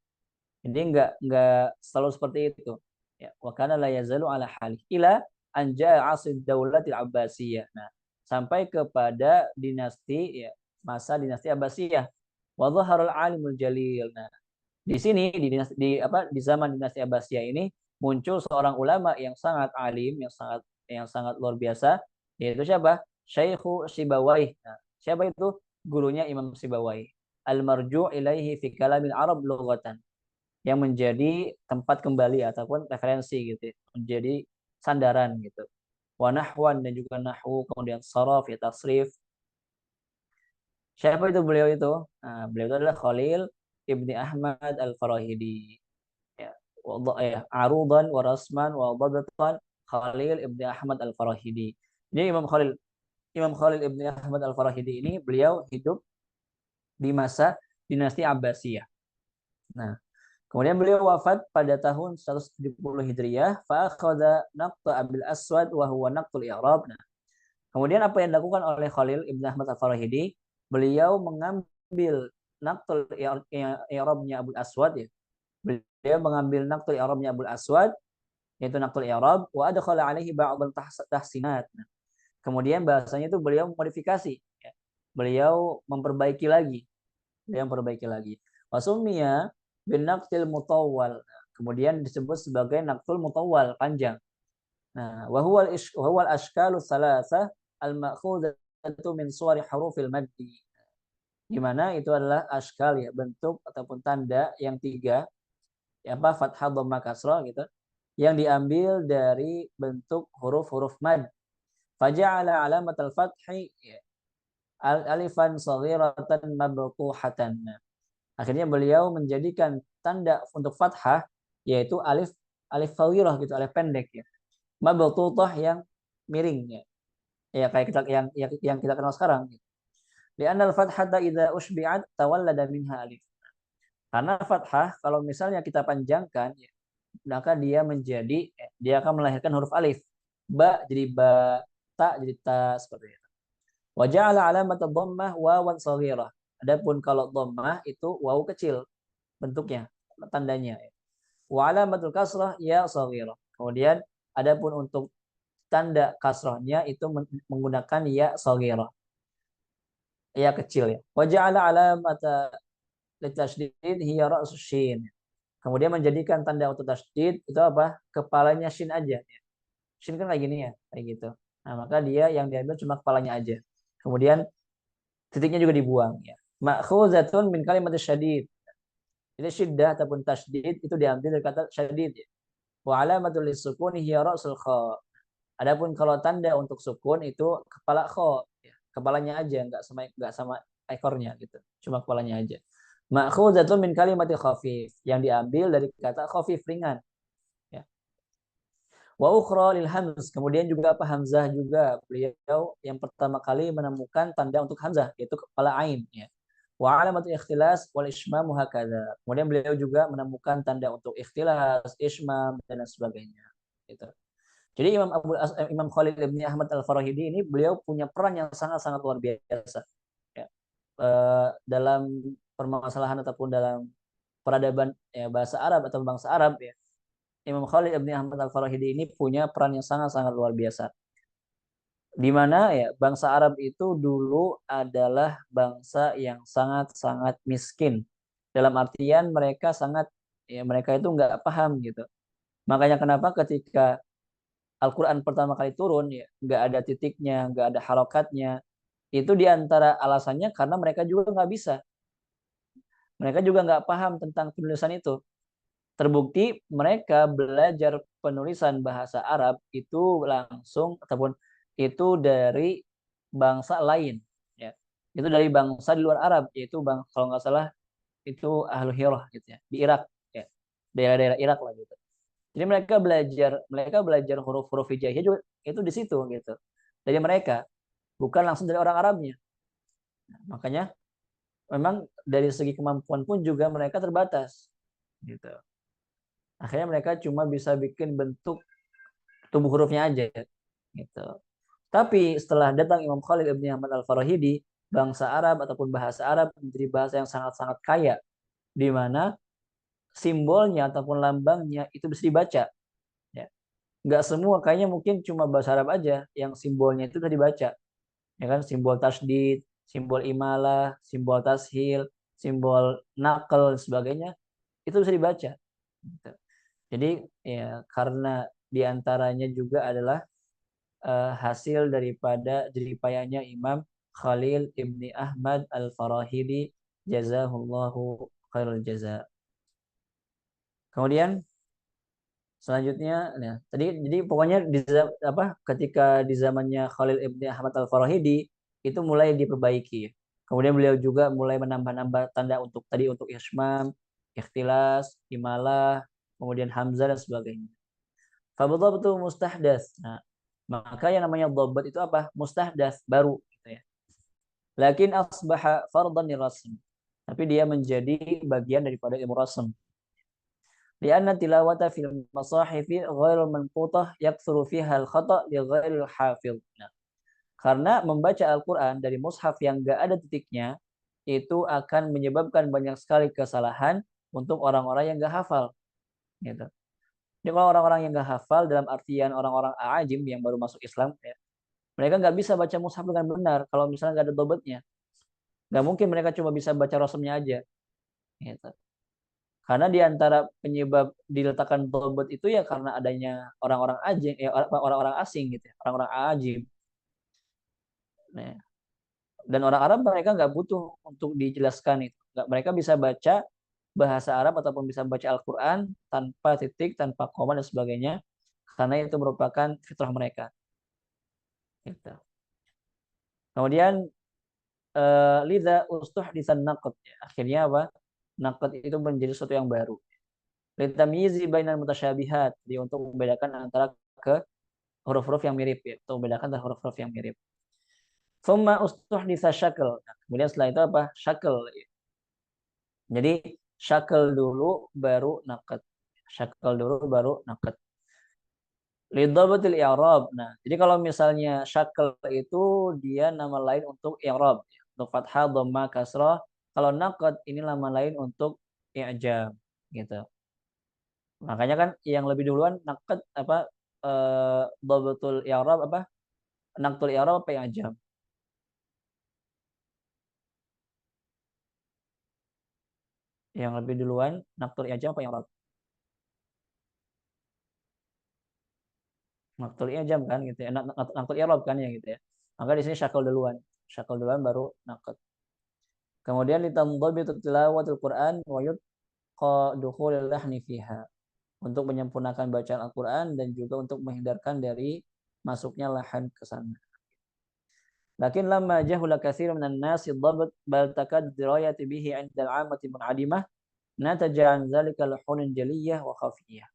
Jadi enggak selalu seperti itu. Ya, wa kana la yazalu ala halihi ila anja asid daulatil Abbasiyah. Nah, sampai kepada dinasti ya, masa dinasti Abbasiyah. Wa dhaharul alimul jalil. Nah, di sini di zaman dinasti Abbasiyah ini muncul seorang ulama yang sangat alim, yang sangat luar biasa, yaitu siapa? Syekhu Sibawai. Nah, siapa itu? Gurunya Imam Sibawai. Al-marju' ilaihi fi kalamil Arab lughatan. Yang menjadi tempat kembali ataupun referensi gitu, menjadi sandaran gitu. Wa nahwan dan juga nahwu, kemudian saraf ya tasrif. Siapa itu beliau itu? Nah, beliau itu adalah Khalil Ibni Ahmad Al-Farahidi. Ya. arudan wa rasman wa dhabtan Khalil Ibni Ahmad Al-Farahidi. Jadi Imam Khalil Ibni Ahmad Al-Farahidi ini beliau hidup di masa dinasti Abbasiyah. Nah, kemudian beliau wafat pada tahun 170 Hijriah. Fa akhadha naqta Abil Aswad wa huwa naqtul i'rab. Nah, kemudian apa yang dilakukan oleh Khalil Ibn Ahmad Al-Farahidi? Beliau mengambil naqtul i'rabnya Abul Aswad ya. Beliau mengambil naqtul i'rabnya Abul Aswad yaitu naqtul i'rab wa adkhala alaihi ba'd tahsinat. Nah, kemudian bahasanya itu beliau modifikasi ya. Beliau memperbaiki lagi. Wasumia bin naqtil mutawwal. Kemudian disebut sebagai naqtul mutawwal, panjang. Nah, wa huwa al-ashkalu thalatha al-ma'khudatu min suwari hurufil maddi. Di mana itu adalah ashkal ya, bentuk ataupun tanda yang tiga, ya apa fathah dhamma kasrah gitu, yang diambil dari bentuk huruf-huruf mad. Faja'ala alamat al-fathi alifan saghiratan mabtuhatan. Akhirnya beliau menjadikan tanda untuk fathah yaitu alif saghirah gitu, alif pendek ya. Mabtuhah yang miring ya. Ya kayak kita yang kita kenal sekarang gitu. Li'anna al-fathata idza ushbi'at tawallada minha alif. Karena fathah kalau misalnya kita panjangkan ya, maka dia akan melahirkan huruf alif. Ba jadi ba, ta jadi ta, seperti itu. Wa ja'ala alamat dhammah wawan shaghirah. Adapun kalau dhammah itu waw kecil bentuknya, tandanya. Wa alamatul kasrah ya shaghirah. Kemudian adapun untuk tanda kasrahnya itu menggunakan ya shaghirah. Ya kecil ya. Wa ja'ala alamata litasydid hiya ra'sus shin. Kemudian menjadikan tanda untuk tasydid itu apa? Kepalanya shin aja. Shin kan kayak gini ya, kayak gitu. Nah, maka dia yang diambil cuma kepalanya aja. Kemudian titiknya juga dibuang ya. Ma'khuzatun min kalimat syadid. Jadi syiddah ataupun tasydid itu diambil dari kata syadid ya. Wa alamatul lisukun hiya ra'sul kha. Adapun kalau tanda untuk sukun itu kepala kha, ya. Kepalanya aja, enggak sama ekornya gitu. Cuma kepalanya aja. Ma'khuzatun min kalimati khafif, yang diambil dari kata khafif, ringan. Ya. Wa ukhra lil hamz, kemudian juga apa hamzah juga. Beliau yang pertama kali menemukan tanda untuk hamzah yaitu kepala ain ya. Wa alamatu ikhtilas wal ismam hakadha. Kemudian beliau juga menemukan tanda untuk ikhtilas, ismam dan sebagainya gitu. Jadi Imam Khalil Ibni Ahmad Al-Farahidi ini beliau punya peran yang sangat-sangat luar biasa ya. Dalam permasalahan ataupun dalam peradaban ya, bahasa Arab atau bangsa Arab ya. Imam Khalil Ibni Ahmad Al-Farahidi ini punya peran yang sangat-sangat luar biasa. Di mana ya bangsa Arab itu dulu adalah bangsa yang sangat-sangat miskin. Dalam artian mereka mereka itu nggak paham gitu. Makanya kenapa ketika Al-Quran pertama kali turun ya nggak ada titiknya, nggak ada harokatnya. Itu diantara alasannya karena mereka juga nggak bisa. Mereka juga nggak paham tentang penulisan itu. Terbukti mereka belajar penulisan bahasa Arab itu langsung ataupun itu dari bangsa lain ya. Itu dari bangsa di luar Arab yaitu kalau nggak salah itu Ahlu Hirah gitu ya, di Irak ya. Daerah-daerah Irak lah gitu. Jadi mereka belajar huruf-huruf hijaiyah juga itu di situ gitu. Dari mereka bukan langsung dari orang Arabnya. Nah, makanya memang dari segi kemampuan pun juga mereka terbatas gitu. Akhirnya mereka cuma bisa bikin bentuk tubuh hurufnya aja gitu. Tapi setelah datang Imam Khalil Ibn Ahmad Al-Farahidi, bangsa Arab ataupun bahasa Arab menjadi bahasa yang sangat-sangat kaya di mana simbolnya ataupun lambangnya itu bisa dibaca ya. Nggak semua, kayaknya mungkin cuma bahasa Arab aja yang simbolnya itu bisa dibaca. Ya kan, simbol tasydid, simbol imalah, simbol tashil, simbol naql dan sebagainya itu bisa dibaca. Gitu. Jadi ya karena diantaranya juga adalah hasil daripada jeripayanya Imam Khalil Ibni Ahmad Al-Farahidi jazahullahu khairul jaza. Kemudian selanjutnya nah, jadi pokoknya ketika di zamannya Khalil Ibni Ahmad Al-Farahidi itu mulai diperbaiki. Kemudian beliau juga mulai menambah-nambah tanda untuk ismam, ikhtilas, imalah, kemudian hamzah dan sebagainya. Fadhabtu mustahdas. Nah, maka yang namanya dhabat itu apa? Mustahdas, baru gitu ya. Lakin asbaha fardan lirasm. Tapi dia menjadi bagian daripada ilmu rasm. Lianna tilawata fil masahifi ghairu manqutah yakthuru fiha al-khata' li ghairil hafidh. Nah, karena membaca Al-Quran dari mushaf yang gak ada titiknya itu akan menyebabkan banyak sekali kesalahan untuk orang-orang yang gak hafal. Gitu. Jadi kalau orang-orang yang gak hafal dalam artian orang-orang ajim yang baru masuk Islam, ya, mereka nggak bisa baca mushaf dengan benar kalau misalnya nggak ada dobetnya. Nggak mungkin mereka cuma bisa baca rasamnya aja. Gitu. Karena di antara penyebab diletakkan dobet itu ya karena adanya orang-orang ajing, ya orang-orang asing gitu, ya, orang-orang ajim. Nah, dan orang Arab mereka nggak butuh untuk dijelaskan itu. Nggak, mereka bisa baca bahasa Arab ataupun bisa baca Al-Quran tanpa titik, tanpa koma dan sebagainya, karena itu merupakan fitrah mereka. Gitu. Kemudian lidha ustuhdisan naqd. Akhirnya apa? Naqd itu menjadi sesuatu yang baru. Litamyizi bainal mutasyabihat. Jadi untuk membedakan antara ke huruf-huruf yang mirip ya. Untuk membedakan antara huruf-huruf yang mirip. Thumma ustuhditsa syakl. Nah, kemudian setelah itu apa? Syakl. Jadi syakl dulu baru naqd. Syakl dulu baru naqd. Lidhabatil i'rab. Nah, jadi kalau misalnya syakl itu dia nama lain untuk i'rab, untuk fathah, dhamma, kasrah. Kalau naqd ini nama lain untuk i'jam, gitu. Makanya kan yang lebih duluan naqd apa dhabatul i'rab apa? Naqdul i'rab apa i'jam? Yang lebih duluan naqdul i'jam apa i'rab? Naqdul i'jam kan gitu ya. Naqdul i'rab kan ya gitu ya. Maka di sini syakl duluan. Syakl duluan baru naqd. Kemudian ditandhabitu tilawatul Quran wa dukhulil lahni fiha, untuk menyempurnakan bacaan Al-Quran dan juga untuk menghindarkan dari masuknya lahan ke sana. Lakin lama jahula katsirun minan nasi dhabt bal takad dirayati bihi 'inda al-'ammati mun'adimah nataja an dzalika lahunun jaliyah wa khafiyah.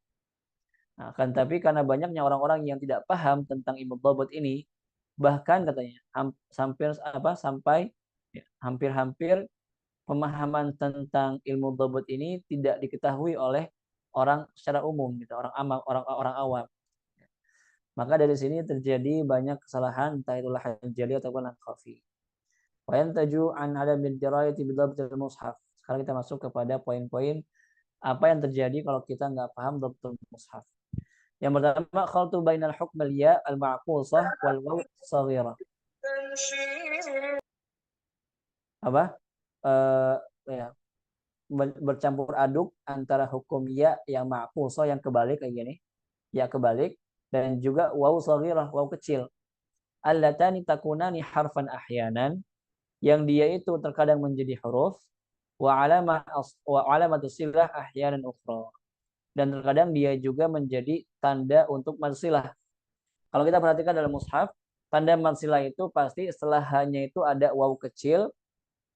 Nah, kan tapi karena banyaknya orang-orang yang tidak paham tentang ilmu dhabt ini, bahkan katanya sampai ya, hampir-hampir pemahaman tentang ilmu dhabt ini tidak diketahui oleh orang secara umum gitu, orang awam. Maka dari sini terjadi banyak kesalahan entah itu lahan jali ataupun lahan khafi. Wa yantaju an adamid dirayati bidhabtil mushaf. Sekarang kita masuk kepada poin-poin apa yang terjadi kalau kita nggak paham dhabtul mushaf. Yang pertama, khaltu bainal hukmil ya al-ma'qusah wal waw shaghirah. Apa? Eh ya, bercampur aduk antara hukum ya yang ma'qusah yang kebalik kayak gini, ya kebalik, dan juga waw shaghirah, waw kecil. Allatani takunani harfan ahyanan, yang dia itu terkadang menjadi huruf, wa alamatu silah ahyanan ukhra, dan terkadang dia juga menjadi tanda untuk madsilah. Kalau kita perhatikan dalam mushaf, tanda madsilah itu pasti setelah hanya itu ada waw kecil.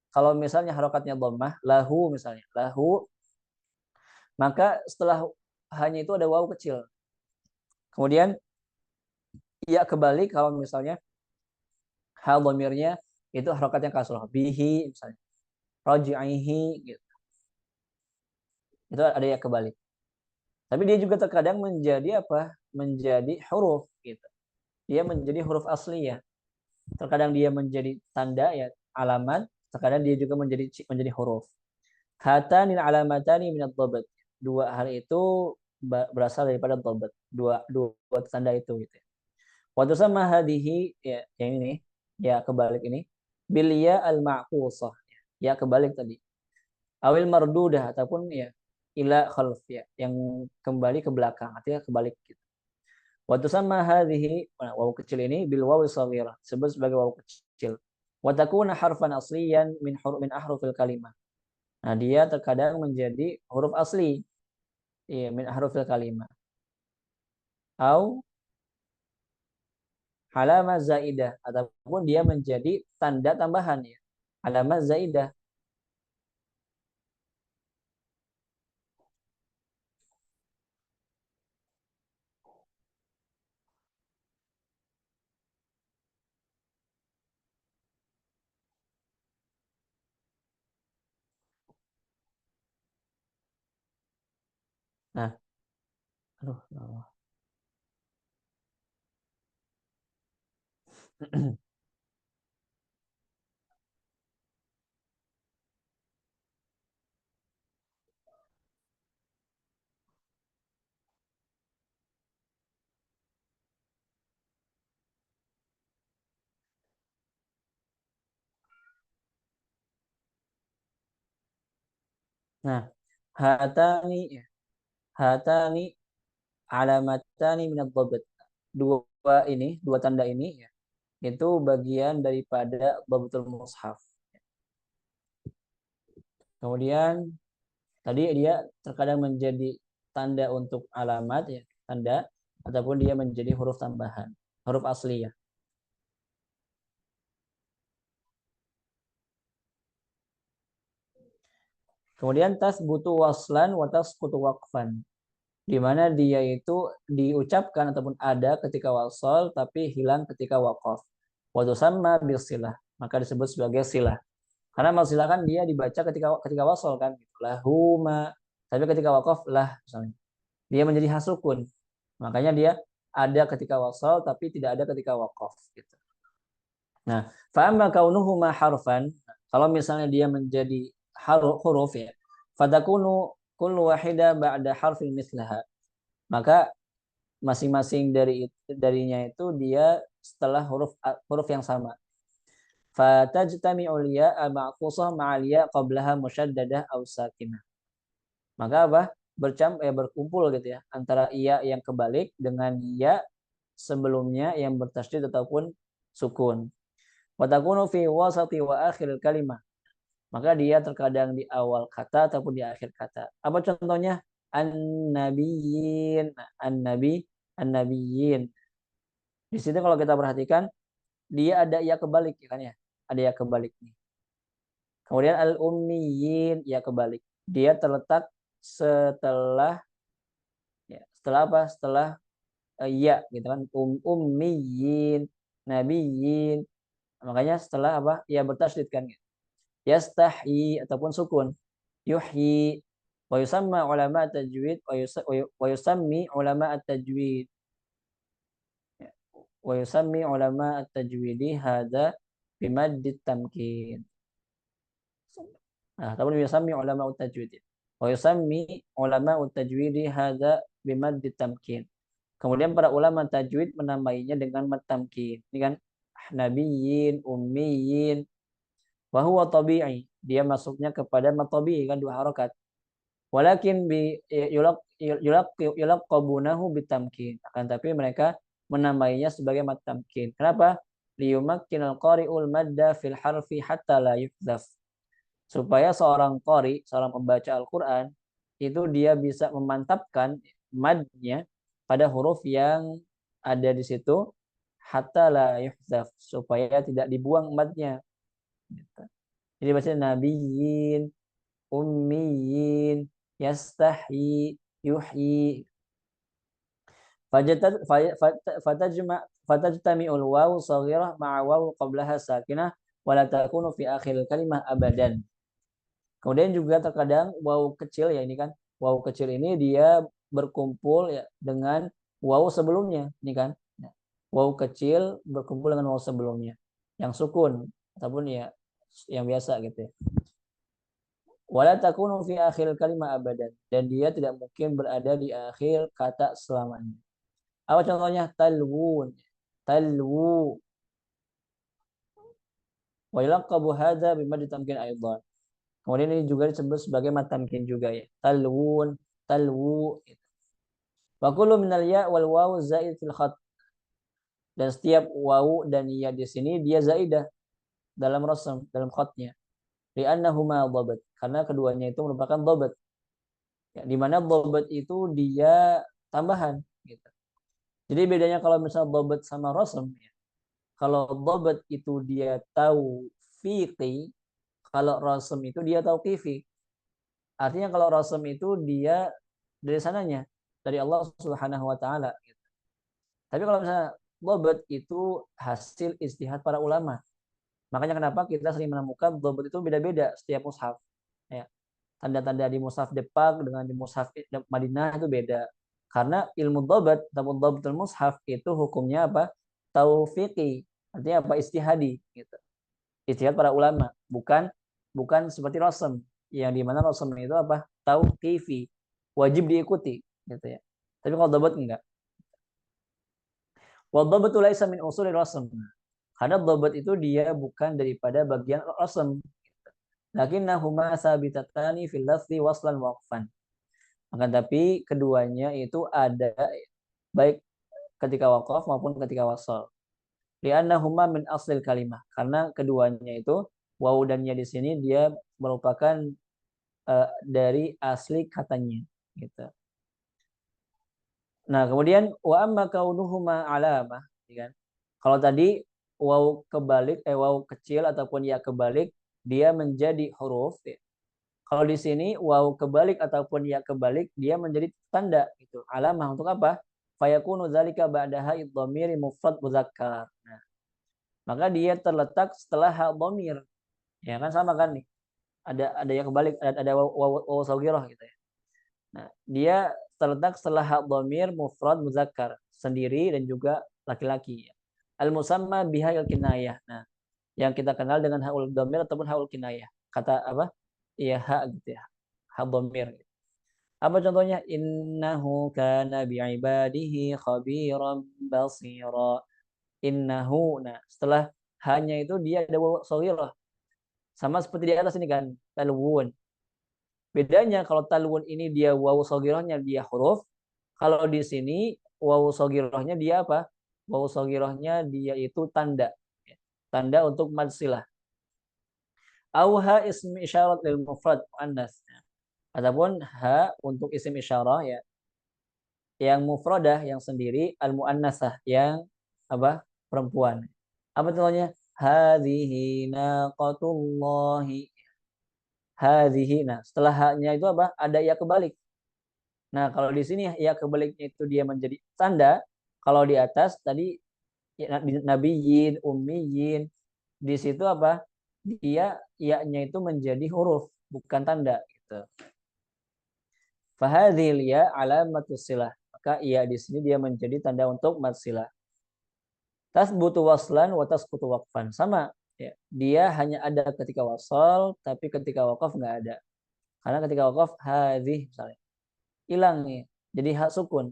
Kalau misalnya harokatnya dhammah, lahu misalnya, lahu, maka setelah hanya itu ada waw kecil. Kemudian ya kebalik kalau misalnya hal dhamirnya itu harokatnya kasrah, bihi misalnya, raji'ihi gitu. Itu ada ya kebalik. Tapi dia juga terkadang menjadi apa? Menjadi huruf gitu. Dia menjadi huruf asli ya. Terkadang dia menjadi tanda ya, alamat, terkadang dia juga menjadi huruf. Hatanil alamatani minad dhabat. Dua hal itu berasal daripada dhabat. Dua tanda itu gitu. Wa tusamma hadhihi ya yang ini ya kebalik ini bil ya al ma'qusah. Ya kebalik tadi. Awil mardudah ataupun ya ila khalf ya yang kembali ke belakang, artinya kebalik gitu. Wa tusamma hadhihi, waw kecil ini bil waw shaghirah, disebut sebagai waw kecil. Wa takuna harfan asliyan min ahrufil kalimah. Nah, dia terkadang menjadi huruf asli ya, min ahrufil kalimah. Au alamah zaidah, ataupun dia menjadi tanda tambahan ya. Alamah zaidah. Aduh, ya Allah. Nah, hatani hatani alamatani minad dhabt. Dua tanda ini ya, itu bagian daripada dhabtul mushaf. Kemudian tadi dia terkadang menjadi tanda untuk alamat ya, tanda ataupun dia menjadi huruf tambahan, huruf asli ya. Kemudian tasbutu waslan wa tasqutu waqfan. Di mana dia itu diucapkan ataupun ada ketika wasal tapi hilang ketika waqaf. Wa tusamma bisilah, maka disebut sebagai silah. Karena masilah kan dia dibaca ketika ketika wasal kan, gitu. Lahuma. Tapi ketika waqaf lah misalnya. Dia menjadi hasukun. Makanya dia ada ketika wasal tapi tidak ada ketika waqaf gitu. Nah, fa'amma kaunuhuma harfan, kalau misalnya dia menjadi huruf ya, fatakunu kullu wahida ba'da harfin mislaha. Maka masing-masing darinya itu dia setelah huruf yang sama. Fatajtami'ul ya'a ma'qusah ma'al ya' qablaha musyaddadah aw sakinah. Maka apa? Berkumpul gitu ya antara iya yang kebalik dengan ya sebelumnya yang bertasydid ataupun sukun. Wa takunu fi wasati wa akhir kalimah. Maka dia terkadang di awal kata ataupun di akhir kata. Apa contohnya? An-nabiyyin, an-nabi, an-nabiyyin. Di situ kalau kita perhatikan dia ada ya kebalik ya kan ya. Ada ya kebalik nih. Kemudian al-ummiyin ya kebalik. Dia terletak setelah ya, setelah apa? Setelah ya gitu kan. Ummiyin, nabiyyin. Makanya setelah apa? Ya bertasydid kan. Yastahi ataupun sukun. Yuhyi wa yusamma ulama tajwid wa yusammi ulama at-tajwid wa yusammi ulama at-tajwidi hadza bimaddit tamkin. Nah, tapi yusammi ulama at-tajwid. Wa yusammi ulama at-tajwidi hadza bimaddit tamkin. Kemudian para ulama tajwid menamainya dengan mad tamkin. Ini kan nabiyyin, ummiyin, wa huwa tabi'i. Dia masuknya kepada mad tabi'i kan dua harokat. Walakin yulaqabunahu bitamkin. Akan tapi mereka menamainya sebagai mad tamkin. Kenapa? Liyumakkinal qari'ul madda fil harfi hatta la yuhdaf. Supaya seorang qari, seorang pembaca Al-Qur'an itu dia bisa memantapkan madnya pada huruf yang ada di situ hatta la yuhdaf, supaya tidak dibuang madnya. Jadi baca nabiyyin, ummiyin, yastahi, yuhyi. Fatajtami'ul waw saghirah ma'a waw qablaha sakinah wa la takunu fi akhir kalimah abadan. Kemudian juga terkadang waw kecil ya ini kan. Waw kecil ini dia berkumpul ya dengan waw sebelumnya, ini kan. Waw kecil berkumpul dengan waw sebelumnya yang sukun ataupun ya yang biasa gitu ya. Wala takunu fi akhir kalimat abadan, dan dia tidak mungkin berada di akhir kata selamanya. Apa contohnya? Talwun, talwu. Wa yalaqabu hadza bimad tamkin aidan. Kemudian ini juga disebut sebagai mad tamkin juga ya. Talwun, talwu. Wa kullu minal ya wal waw zaid fil khat. Dan setiap waw dan ya di sini dia zaidah dalam rasam, dalam khatnya. Li'annahuma dhabat, karena keduanya itu merupakan dhabat. Ya, di mana dhabat itu dia tambahan gitu. Jadi bedanya kalau misalnya dhabat sama rasam ya. Kalau dhabat itu dia tahu fiqi, kalau rasam itu dia tahu kifi. Artinya kalau rasam itu dia dari sananya, dari Allah Subhanahu wa taala gitu. Tapi kalau misalnya dhabat itu hasil ijtihad para ulama. Makanya kenapa kita sering menemukan dhabat itu beda-beda setiap mushaf. Ya. Tanda-tanda di mushaf Depak dengan di mushaf Madinah itu beda. Karena ilmu dhabat, dhabatul mushaf itu hukumnya apa? Taufiqi. Artinya apa? Ijtihadi gitu. Ijtihad para ulama, bukan seperti rasam yang di mana rasam itu apa? Tauqifi. Wajib diikuti gitu ya. Tapi kalau dhabat enggak. Wa dhabatu laisa min usulir rasam. Karena dhabat itu dia bukan daripada bagian rasam. Lakinnahuma sabitatani fil lafzi waslan waqfan. Akan tapi keduanya itu ada baik ketika waqaf maupun ketika wasal. Li'annahuma min aslil kalimah. Karena keduanya itu waw dan ya di sini dia merupakan dari asli katanya gitu. Nah, kemudian wa amma kaunuhuma alamah, kan? Kalau tadi waw kebalik waw kecil ataupun ya kebalik dia menjadi huruf ya. Kalau di sini waw kebalik ataupun ya kebalik dia menjadi tanda gitu. Alamah untuk apa? Fayakunu dzalika ba'daha idhamiri mufrad muzakkar. Nah, maka dia terletak setelah ha dhamir. Ya kan sama kan nih. Ada yang kebalik, ada waw saghirah gitu ya. Nah, dia terletak setelah ha dhamir mufrad muzakkar, sendiri dan juga laki-laki. Al musamma bihal kinayah. Nah, yang kita kenal dengan haul dhamir ataupun haul kinayah. Kata apa? Ya ha gitu ya. Ha dhamir. Apa contohnya? Innahu kana bi'ibadihi khabiran basira. Innahu. Nah, setelah hanya itu dia ada waw shaghirah. Sama seperti di atas ini kan, talwun. Bedanya kalau talwun ini dia waw shaghirahnya dia huruf, kalau di sini waw shaghirahnya dia apa? Waw shaghirahnya dia itu tanda. Tanda untuk madsilah. Auha ismi isyarat lil mufrad muannas. Ataupun ha untuk isim isyarah ya, yang mufradah yang sendiri, al muannasah yang apa? Perempuan. Apa contohnya? Hadhihi naqatullahi. Hadhihi. Nah, setelah haknya itu apa? Ada ya kebalik. Nah, kalau di sini ya kebaliknya itu dia menjadi tanda. Kalau di atas tadi ya, nabiyyin, ummiyin, di situ apa? Dia ya-nya itu menjadi huruf, bukan tanda gitu. Fahadhil ya alamatus silah. Maka ya di sini dia menjadi tanda untuk madsilah. Tasbutu waslan wa tasqutu waqfan. Sama ya. Dia hanya ada ketika wasal, tapi ketika waqaf nggak ada. Karena ketika waqaf hadhih misalnya hilang nih. Jadi hak sukun.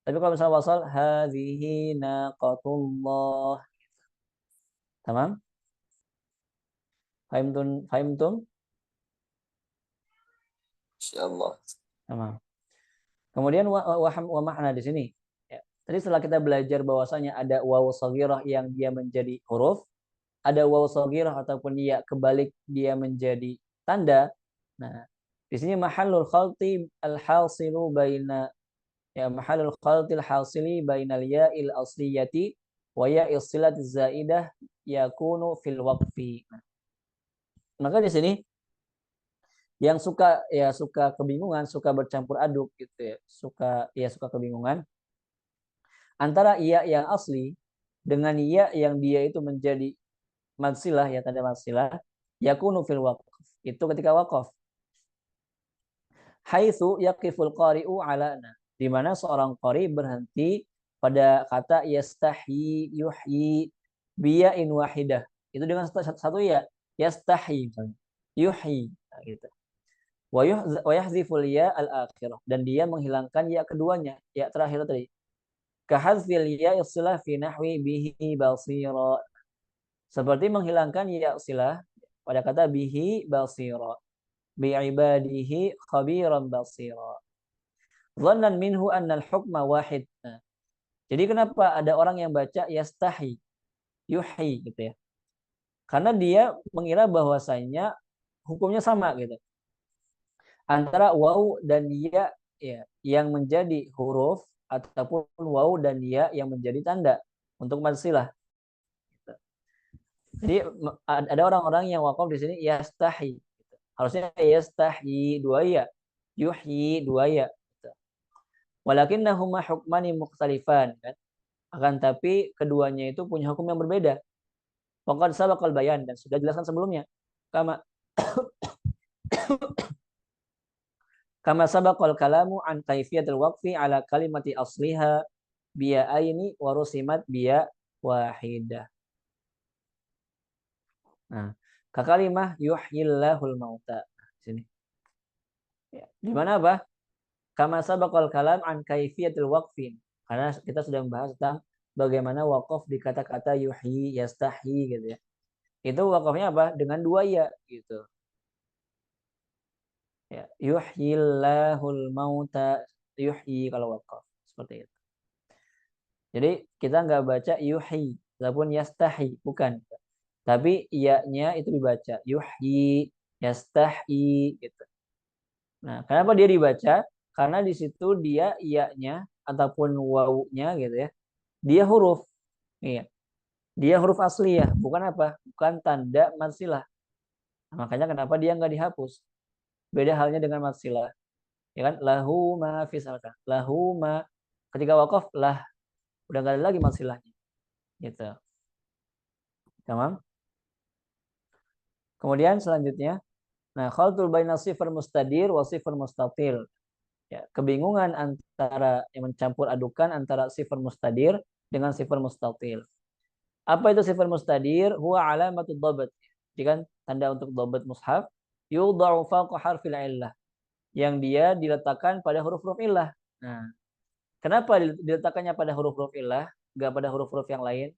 Tapi kalau misalnya wasal hadhihi naqatullah. Tamam? Fahimtum? Fahimtum? Insyaallah. Tamam. Kemudian wa makna di sini. Ya. Tadi setelah kita belajar bahwasanya ada waw shaghirah yang dia menjadi huruf, ada waw shaghirah ataupun ya kebalik dia menjadi tanda. Nah, di sini mahallul khalti al-hasilu baina ya mahallul khalti al-hasili bainal ya'il asliyati wa ya'il silati zaidah yakunu fil waqfi. Nah, maka di sini yang suka kebingungan, suka bercampur aduk gitu ya, suka kebingungan antara iya yang asli dengan iya yang dia itu menjadi madsilah ya tanda madsilah yakunu fil waqf. Itu ketika waqaf. Haitsu yaqiful qari'u ala na. Di mana seorang qari berhenti pada kata yastahi yuhyi biyain wahidah. Itu dengan satu ya, yastahi misalnya. Yuhyi nah, gitu. Wa yahdziful ya al-akhirah dan dia menghilangkan ya keduanya, ya terakhir tadi. Kahadzfil ya istilah fi nahwi bihi basira. Seperti menghilangkan ya silah pada kata bihi basira. Bi'ibadihi khabiran basira. Dhannan minhu anna al-hukma wahid. Nah, jadi kenapa ada orang yang baca yastahi, yuhi gitu ya? Karena dia mengira bahwasanya hukumnya sama gitu. Antara waw dan ya, ya yang menjadi huruf ataupun waw dan ya yang menjadi tanda untuk madsilah. Jadi ada orang-orang yang wakaf di sini yastahi. Gitu. Harusnya yastahi dua ya, yuhyi dua ya. Gitu. Walakinnahuma hukmani mukhtalifan kan. Akan tapi keduanya itu punya hukum yang berbeda. Faqad sabaqal bayan dan sudah jelaskan sebelumnya. Kama Kama sabaqal kalamu an kaifiyatil waqfi ala kalimati asliha biya aini wa rusimat biya wahidah. Nah, ka kalimah yuhyillahul mauta. Sini. Ya. Di mana apa? Kama sabaqal kalam an kaifiyatil waqfi. Karena kita sudah membahas tentang bagaimana waqaf di kata-kata yuhyi, yastahi gitu ya. Itu waqafnya apa? Dengan dua ya gitu. Ya, yuhyillahul mauta, yuhyi kalau waqaf seperti itu. Jadi kita nggak baca yuhyi ataupun yastahi, bukan. Tapi iya-nya itu dibaca yuhyi, yastahi gitu. Nah, kenapa dia dibaca? Karena di situ dia iya-nya ataupun wawunya gitu ya. Dia huruf. Iya. Dia huruf asli ya, bukan apa? Bukan tanda matsilah. Nah, makanya kenapa dia nggak dihapus? Beda halnya dengan matsilah. Ya kan? Lahu ma fisalkan. Lahu ma. Ketika wakaf lah udah nggak ada lagi matsilahnya. Gitu. Tamam? Kemudian selanjutnya, nah khaltul baina sifar mustadir wa sifar mustatil. Ya, kebingungan antara yang mencampur adukan antara sifar mustadir dengan sifar mustatil. Apa itu sifar mustadir? Huwa alamatul dhabat. Jadi kan tanda untuk dhabat mushaf yudha'u fawqa harfil illah, yang dia diletakkan pada huruf-huruf illah. Nah, kenapa diletakkannya pada huruf-huruf illah, enggak pada huruf-huruf yang lain?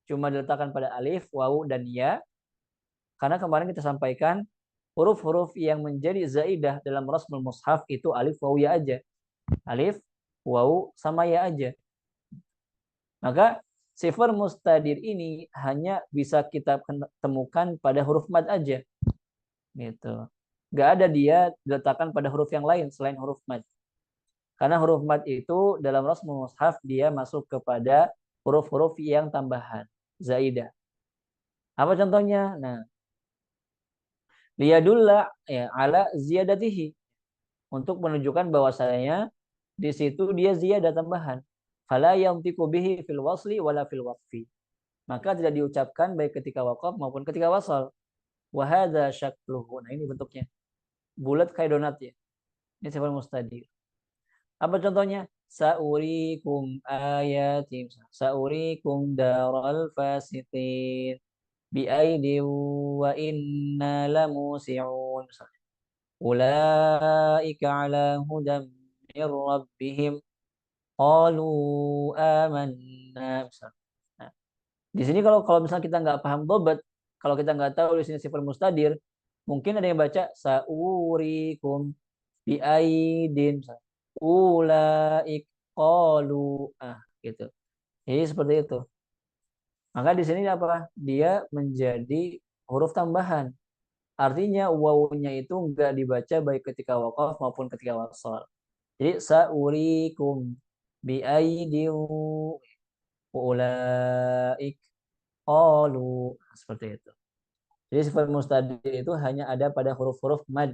Cuma diletakkan pada alif, wawu, dan ya. Karena kemarin kita sampaikan huruf-huruf yang menjadi zaidah dalam rasmul mushaf itu alif, wawu, ya aja. Alif, wawu, sama ya aja. Maka sifar mustadir ini hanya bisa kita temukan pada huruf mad aja. Gitu. Gak ada dia diletakkan pada huruf yang lain selain huruf mad. Karena huruf mad itu dalam rasmul mushaf dia masuk kepada huruf-huruf yang tambahan, zaidah. Apa contohnya? Nah, liyadulla ya ala ziyadatihi, untuk menunjukkan bahwasanya di situ dia ziyadah tambahan. Fala yantiqu bihi fil wasli wala fil waqfi. Maka tidak diucapkan baik ketika waqaf maupun ketika wasal. Wa hadza syakluhu. Nah, ini bentuknya. Bulat kayak donat ya. Ini sifat mustadir. Apa contohnya? Saurikum ayatim. Saurikum daral fasiqin. Bi'aidin wa inna lamusi'un. Ulaika ala hudam min rabbihim. Qalu amanna. Nah, di sini kalau misalnya kita nggak paham dobat, kalau kita nggak tahu di sini sifat mustadir, mungkin ada yang baca saurikum biaidin, ulaik qalu, gitu. Jadi seperti itu. Maka di sini apa? Dia menjadi huruf tambahan. Artinya wawunya itu nggak dibaca baik ketika waqaf maupun ketika wasal. Jadi saurikum biaidin ulaik qalu, seperti itu. Jadi sifat mustadir itu hanya ada pada huruf-huruf mad.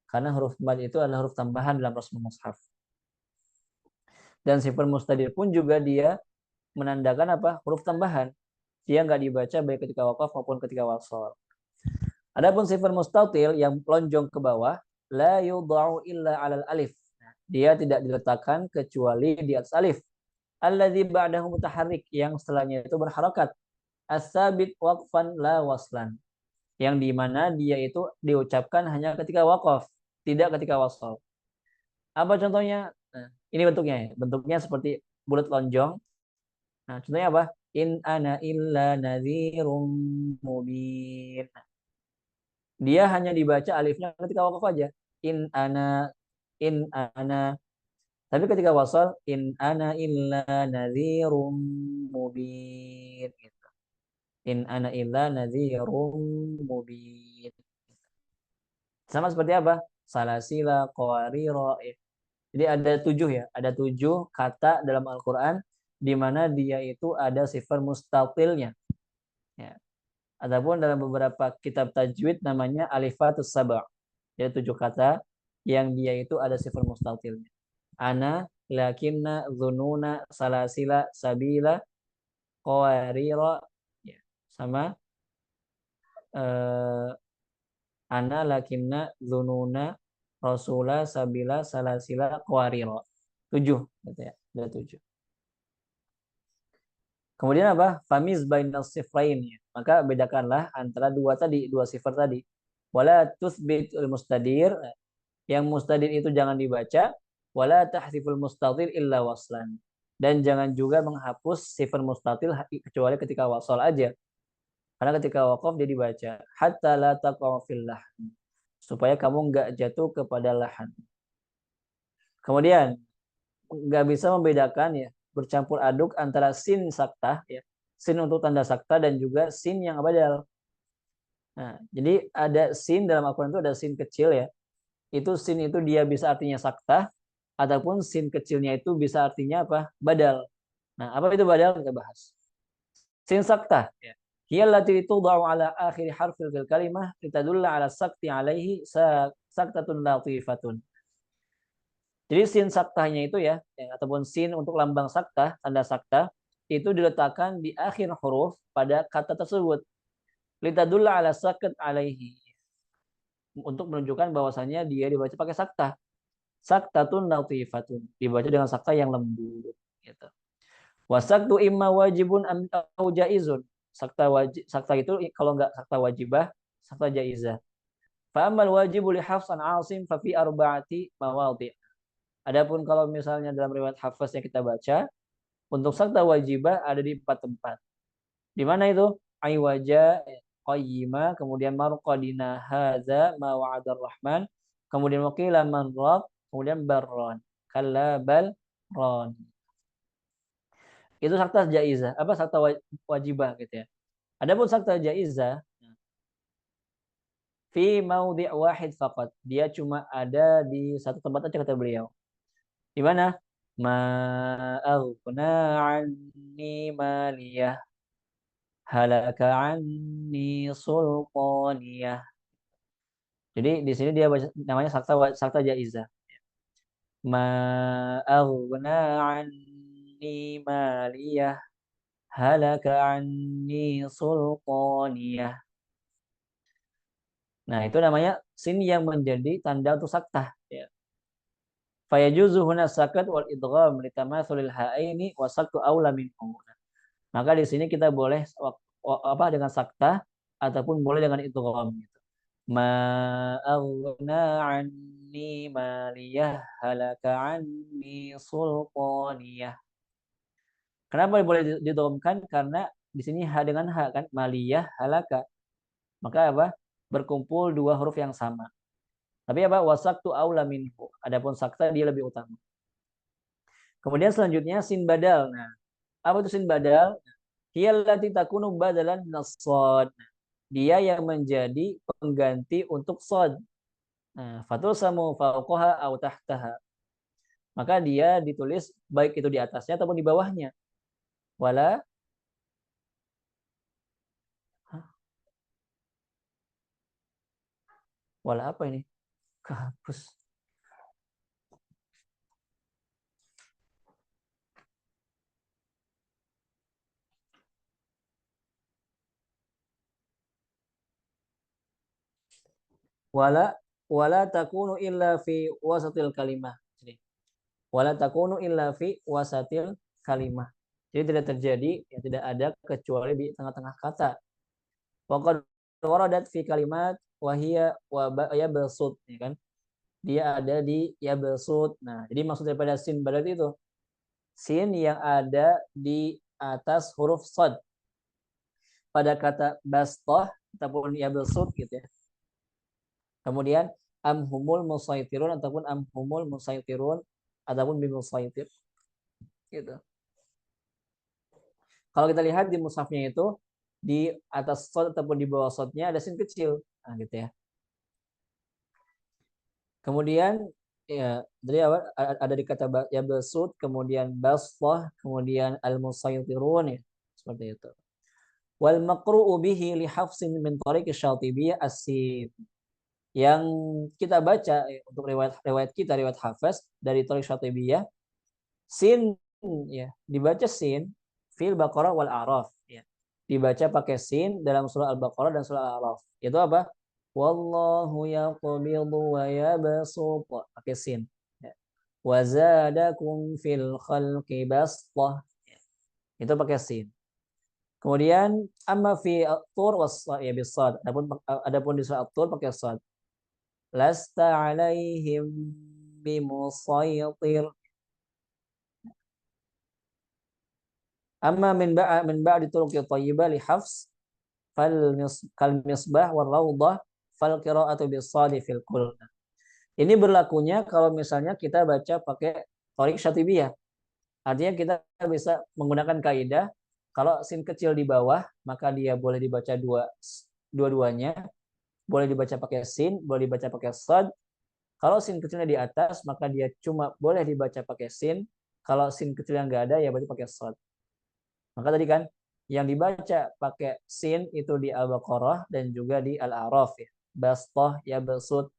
Karena huruf mad itu adalah huruf tambahan dalam rasmul mushaf. Dan sifat mustadir pun juga dia menandakan apa? Huruf tambahan. Dia nggak dibaca baik ketika waqaf maupun ketika wasal. Adapun sifat mustatil yang lonjong ke bawah, la yudha'u illa 'alal alif. Dia tidak diletakkan kecuali di atas alif. Alladzi ba'dahu mutaharrik, yang setelahnya itu berharakat. As-sabit waqfan la waslan, yang dimana dia itu diucapkan hanya ketika waqaf, tidak ketika wasal. Apa contohnya? Nah, ini bentuknya ya. Bentuknya seperti bulat lonjong. Nah, contohnya apa? In ana illa nadhirum mubin. Dia hanya dibaca alifnya ketika waqaf aja. In ana, in ana. Tapi ketika wasal, in ana illa nadhirum mubin. Gitu. In ana illa nadhirum mubin. Sama seperti apa? Salasila, qawariro. Jadi ada 7 ya. Ada 7 kata dalam Al-Quran di mana dia itu ada sifat mustatilnya. Ya. Adapun dalam beberapa kitab tajwid namanya alifatus saba'. Jadi 7 kata yang dia itu ada sifat mustatilnya. Ana, lakinna, zununa, salasila, sabila, qawariro. Ya. Sama ana, lakinna, zununa, Rasula, Sabila, Salasila, Qawarira. 7 gitu ya. Ada 7. Kemudian apa? Famiz bainas sifrain ya. Maka bedakanlah antara dua sifar tadi. Wala tuthbitul mustadir, yang mustadir itu jangan dibaca, wala tahdziful mustatir illa waslan. Dan jangan juga menghapus sifar mustatil kecuali ketika wasal aja. Karena ketika waqaf dia dibaca. Hatta la taqaw fil lahn. Supaya kamu nggak jatuh kepada lahan. Kemudian nggak bisa membedakan ya, bercampur aduk antara sin saktah ya, sin untuk tanda sakta dan juga sin yang badal. Nah, jadi ada sin dalam Al-Quran itu ada sin kecil ya. Itu sin itu dia bisa artinya sakta ataupun sin kecilnya itu bisa artinya apa? Badal. Nah, apa itu badal? Kita bahas. Sin sakta ya. Hiya allati tudau ala akhir harfil fil kalimah litadulla ala sakti alaihi saktatun latifatun. Jadi sin saktahnya itu ya, ataupun sin untuk lambang saktah, tanda saktah, itu diletakkan di akhir huruf pada kata tersebut. Litadulla ala sakat alaihi. Untuk menunjukkan bahwasanya dia dibaca pakai saktah. Saktatun latifatun. Dibaca dengan saktah yang lembut. Gitu. Wasaktu imma wajibun au jaizun. Sakta itu kalau nggak sakta wajibah, sakta jaizah. Fa'amal wajibu li hafsan asim fa fi arba'ati mawadhi'. Adapun kalau misalnya dalam riwayat Hafs yang kita baca, untuk sakta wajibah ada di 4 tempat. Di mana itu? Aywaja, qayyima, kemudian marqadina hadza ma wa'adar rahman, kemudian waqila man rad, kemudian barron. Kalla bal ron. Itu sakta jaizah, apa sakta wajibah gitu ya. Adapun sakta jaizah fi maudhi' wahid faqat. Dia cuma ada di satu tempat aja kata beliau. Di mana? Ma aghna anni maliyah halaka anni sulqaniyah. Jadi di sini dia baca, namanya sakta jaizah. Ma aghna anni maliyah halaka anni sulqaniyah. Nah, itu namanya sin yang menjadi tanda untuk saktah ya. Fayajuzu huna sakat wal idgham litamatsulil ha'aini wa saktu aula minhu. Maka di sini kita boleh apa dengan saktah ataupun boleh dengan idgham gitu. Ma aghna anni maliyah halaka anni sulqaniyah. Kenapa boleh didghamkan? Karena di sini ha dengan ha kan maliyah halaka. Maka apa? Berkumpul dua huruf yang sama. Tapi apa? Wasaktu aula minhu. Adapun sakta dia lebih utama. Kemudian selanjutnya sin badal. Nah, apa itu sin badal? Hiyallati takunu badalan nasod. Dia yang menjadi pengganti untuk sod. Nah, fatul samu fauqaha au tahtaha. Maka dia ditulis baik itu di atasnya ataupun di bawahnya. Wala wala apa ini? Kehapus. Wala wala takunu illa fi wasatil kalimah. Wala takunu illa fi wasatil kalimah. Jadi tidak terjadi, ya tidak ada kecuali di tengah-tengah kata. Waqad waradat fi kalimat wahia wa ya bersut, ya kan? Dia ada di ya bersut. Nah, jadi maksud daripada sin badal itu sin yang ada di atas huruf sod pada kata bastoh ataupun ya bersut gitu ya. Kemudian amhumul musaitirun ataupun amhumul musaitirun ataupun bimusaitir gitu. Kalau kita lihat di mushafnya itu di atas sod ataupun di bawah sodnya ada sin kecil, nah, gitu ya. Kemudian ya, jadi ada di kata ya besut, kemudian basfah, kemudian al-musaytirun ya, seperti itu. Wal maqru'u bihi li hafsin min tariq asy-Syatibiyah as-sin. Yang kita baca untuk riwayat kita riwayat Hafs dari tariq Syatibiyah, sin ya, dibaca sin fil Baqarah wal A'raf ya. Dibaca pakai sin dalam surah Al-Baqarah dan surah Al-A'raf. Itu apa? Wallahu yaqbidu wa yabsut. Pakai sin. Ya. Wa zadakum fil khalqi bastah. Itu pakai sin. Kemudian amma fi at-tur was ya bisad. Adapun di surat at-tur pakai sad. Lasta alaihim bimusaytir. Amma min ba'di turuqi thayyibah li Hafs kal misbah wal rawdah fal qira'atu bisadi fil qul. Ini berlakunya kalau misalnya kita baca pakai Thariq Syatibiyah. Artinya kita bisa menggunakan kaidah kalau sin kecil di bawah maka dia boleh dibaca dua-duanya, boleh dibaca pakai sin, boleh dibaca pakai sad. Kalau sin kecilnya di atas maka dia cuma boleh dibaca pakai sin. Kalau sin kecil yang nggak ada ya berarti pakai sad. Maka tadi kan yang dibaca pakai sin itu di Al-Baqarah dan juga di Al-A'raf ya. Bastah ya besut.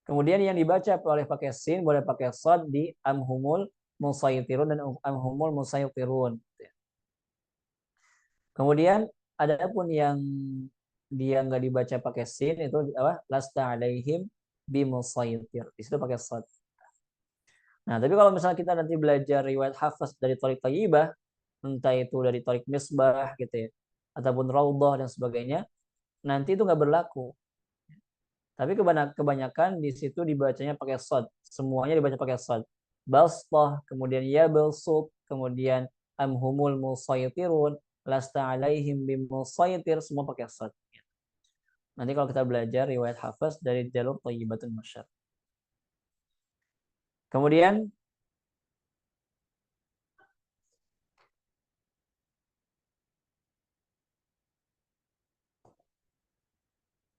Kemudian yang dibaca boleh pakai sin, boleh pakai sad di Amhumul Musaytirun dan Amhumul Musaytirun. Kemudian ada pun yang dia nggak dibaca pakai sin itu apa? Lasta alaihim bimusaytir. Di situ pakai sad. Nah, tapi kalau misalnya kita nanti belajar riwayat Hafs dari Thariq Thayyibah, entah itu dari Thariq Misbah gitu ya, ataupun Raudhah dan sebagainya, nanti itu nggak berlaku. Tapi kebanyakan di situ dibacanya pakai sad. Semuanya dibaca pakai sad. Bastah, kemudian ya balsut, kemudian amhumul musaytirun, lasta alaihim bimusaytir, semua pakai sad. Nanti kalau kita belajar riwayat Hafs dari jalur Thayyibatun Masyar. Kemudian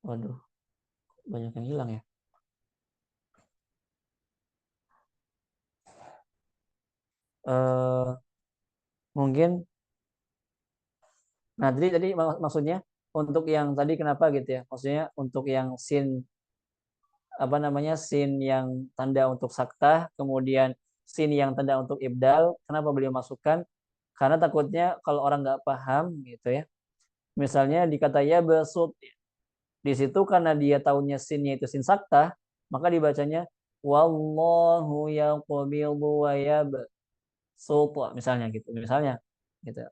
waduh, banyak yang hilang ya. Mungkin nah tadi maksudnya untuk yang tadi kenapa gitu ya? Maksudnya untuk yang sin apa namanya sin yang tanda untuk saktah, kemudian sin yang tanda untuk ibdal. Kenapa beliau masukkan? Karena takutnya kalau orang nggak paham gitu ya. Misalnya dikata ya besut di situ karena dia tahunya sinnya itu sin saktah, maka dibacanya wallahu yaqbidu wa yabsut misalnya gitu. Misalnya gitu.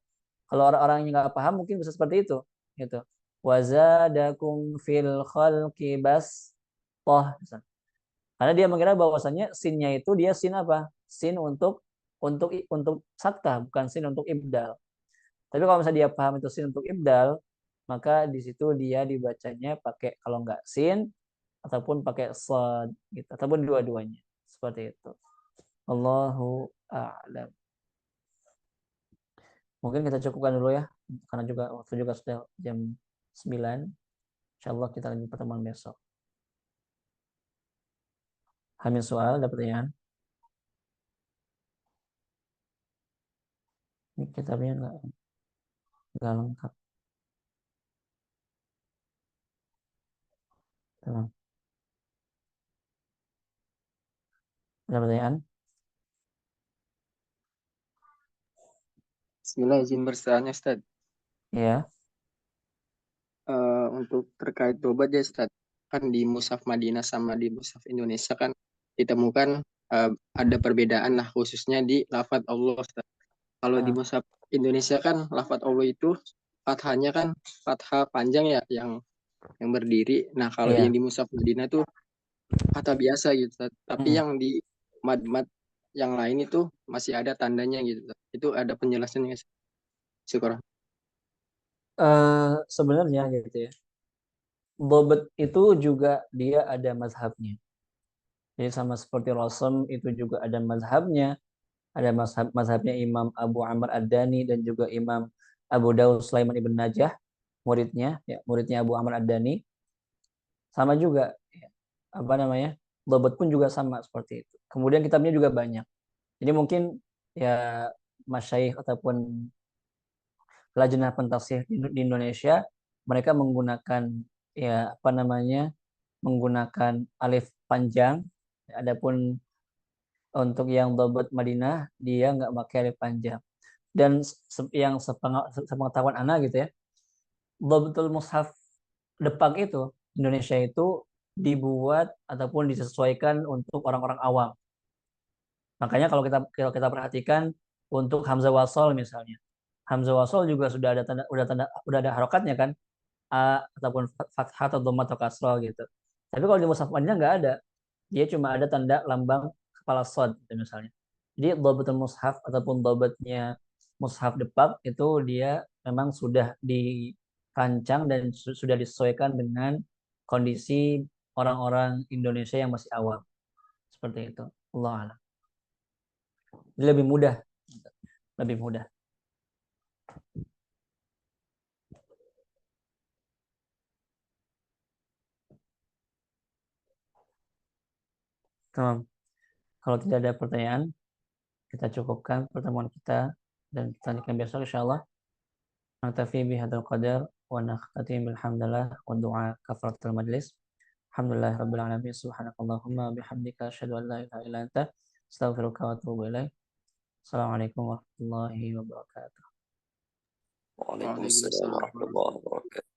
Kalau orang-orang yang nggak paham mungkin bisa seperti itu gitu. Wazadakum fil khalqi bastah. Karena dia mengira bahwasannya sinnya itu dia sin apa? Sin untuk sakta, bukan sin untuk ibdal. Tapi kalau misalnya dia paham itu sin untuk ibdal, maka di situ dia dibacanya pakai kalau nggak sin ataupun pakai sad gitu, ataupun dua-duanya. Seperti itu. Allahu a'lam. Mungkin kita cukupkan dulu ya, karena juga waktu juga sudah jam 9. Insyaallah kita lanjut pertemuan besok. Hamil soal, ada pertanyaan? Ini kitabnya nggak lengkap. Tenang. Ada pertanyaan? Bismillah, izin bertanya Ustaz. Ya. Untuk terkait tobat ya Ustaz, kan di Mushaf Madinah sama di Mushaf Indonesia kan ditemukan ada perbedaan lah khususnya di lafadz Allah Ustaz. Kalau di Mushaf Indonesia kan lafadz Allah itu fathahnya kan fathah panjang ya yang berdiri. Nah, kalau yang di Mushaf Madinah tuh fathah biasa gitu Ustaz. Tapi yang di mad-mad yang lain itu masih ada tandanya gitu Ustaz. Itu ada penjelasannya Ustaz. Syukur. Sebenarnya gitu ya. Dhabt itu juga dia ada mazhabnya. Jadi sama seperti Rasam itu juga ada mazhabnya. Ada mazhabnya Imam Abu Amr Ad-Dani dan juga Imam Abu Daud Sulaiman Ibn Najah, muridnya Abu Amr Ad-Dani. Sama juga ya, apa namanya? Dhabt pun juga sama seperti itu. Kemudian kitabnya juga banyak. Jadi mungkin ya masyaikh ataupun lajnah pentafsir di Indonesia mereka menggunakan ya apa namanya menggunakan alif panjang. Adapun untuk yang dhabt Madinah dia nggak pakai alif panjang. Dan yang sepengetahuan anak gitu ya, dhabtul mushaf Depak itu Indonesia itu dibuat ataupun disesuaikan untuk orang-orang awam. Makanya kalau kita perhatikan untuk hamzah wasol misalnya, hamzah wasol juga sudah ada udah ada harokatnya kan, a ataupun fathah atau dhammah atau kasroh gitu. Tapi kalau di mushaf Madinah nggak ada, dia cuma ada tanda lambang kepala shad gitu misalnya. Jadi dhabatul mushaf ataupun dhabatnya mushaf Depak itu dia memang sudah dirancang dan sudah disesuaikan dengan kondisi orang-orang Indonesia yang masih awam. Seperti itu. Allah a'lam. Jadi lebih mudah. Lebih mudah. Tamam. Kalau tidak ada pertanyaan, kita cukupkan pertemuan kita dan kita lanjutkan besok insyaallah. Naktafi bihadzal qadar wa nakhtatim bilhamdulillah wa du'a kafaratul majlis. Alhamdulillah rabbil alamin. Subhanakallahumma bihamdika asyhadu an la ilaha illa anta astaghfiruka wa atubu ilaik. Assalamualaikum warahmatullahi wabarakatuh. Waalaikumsalam Waalaikumsalam. warahmatullahi wabarakatuh.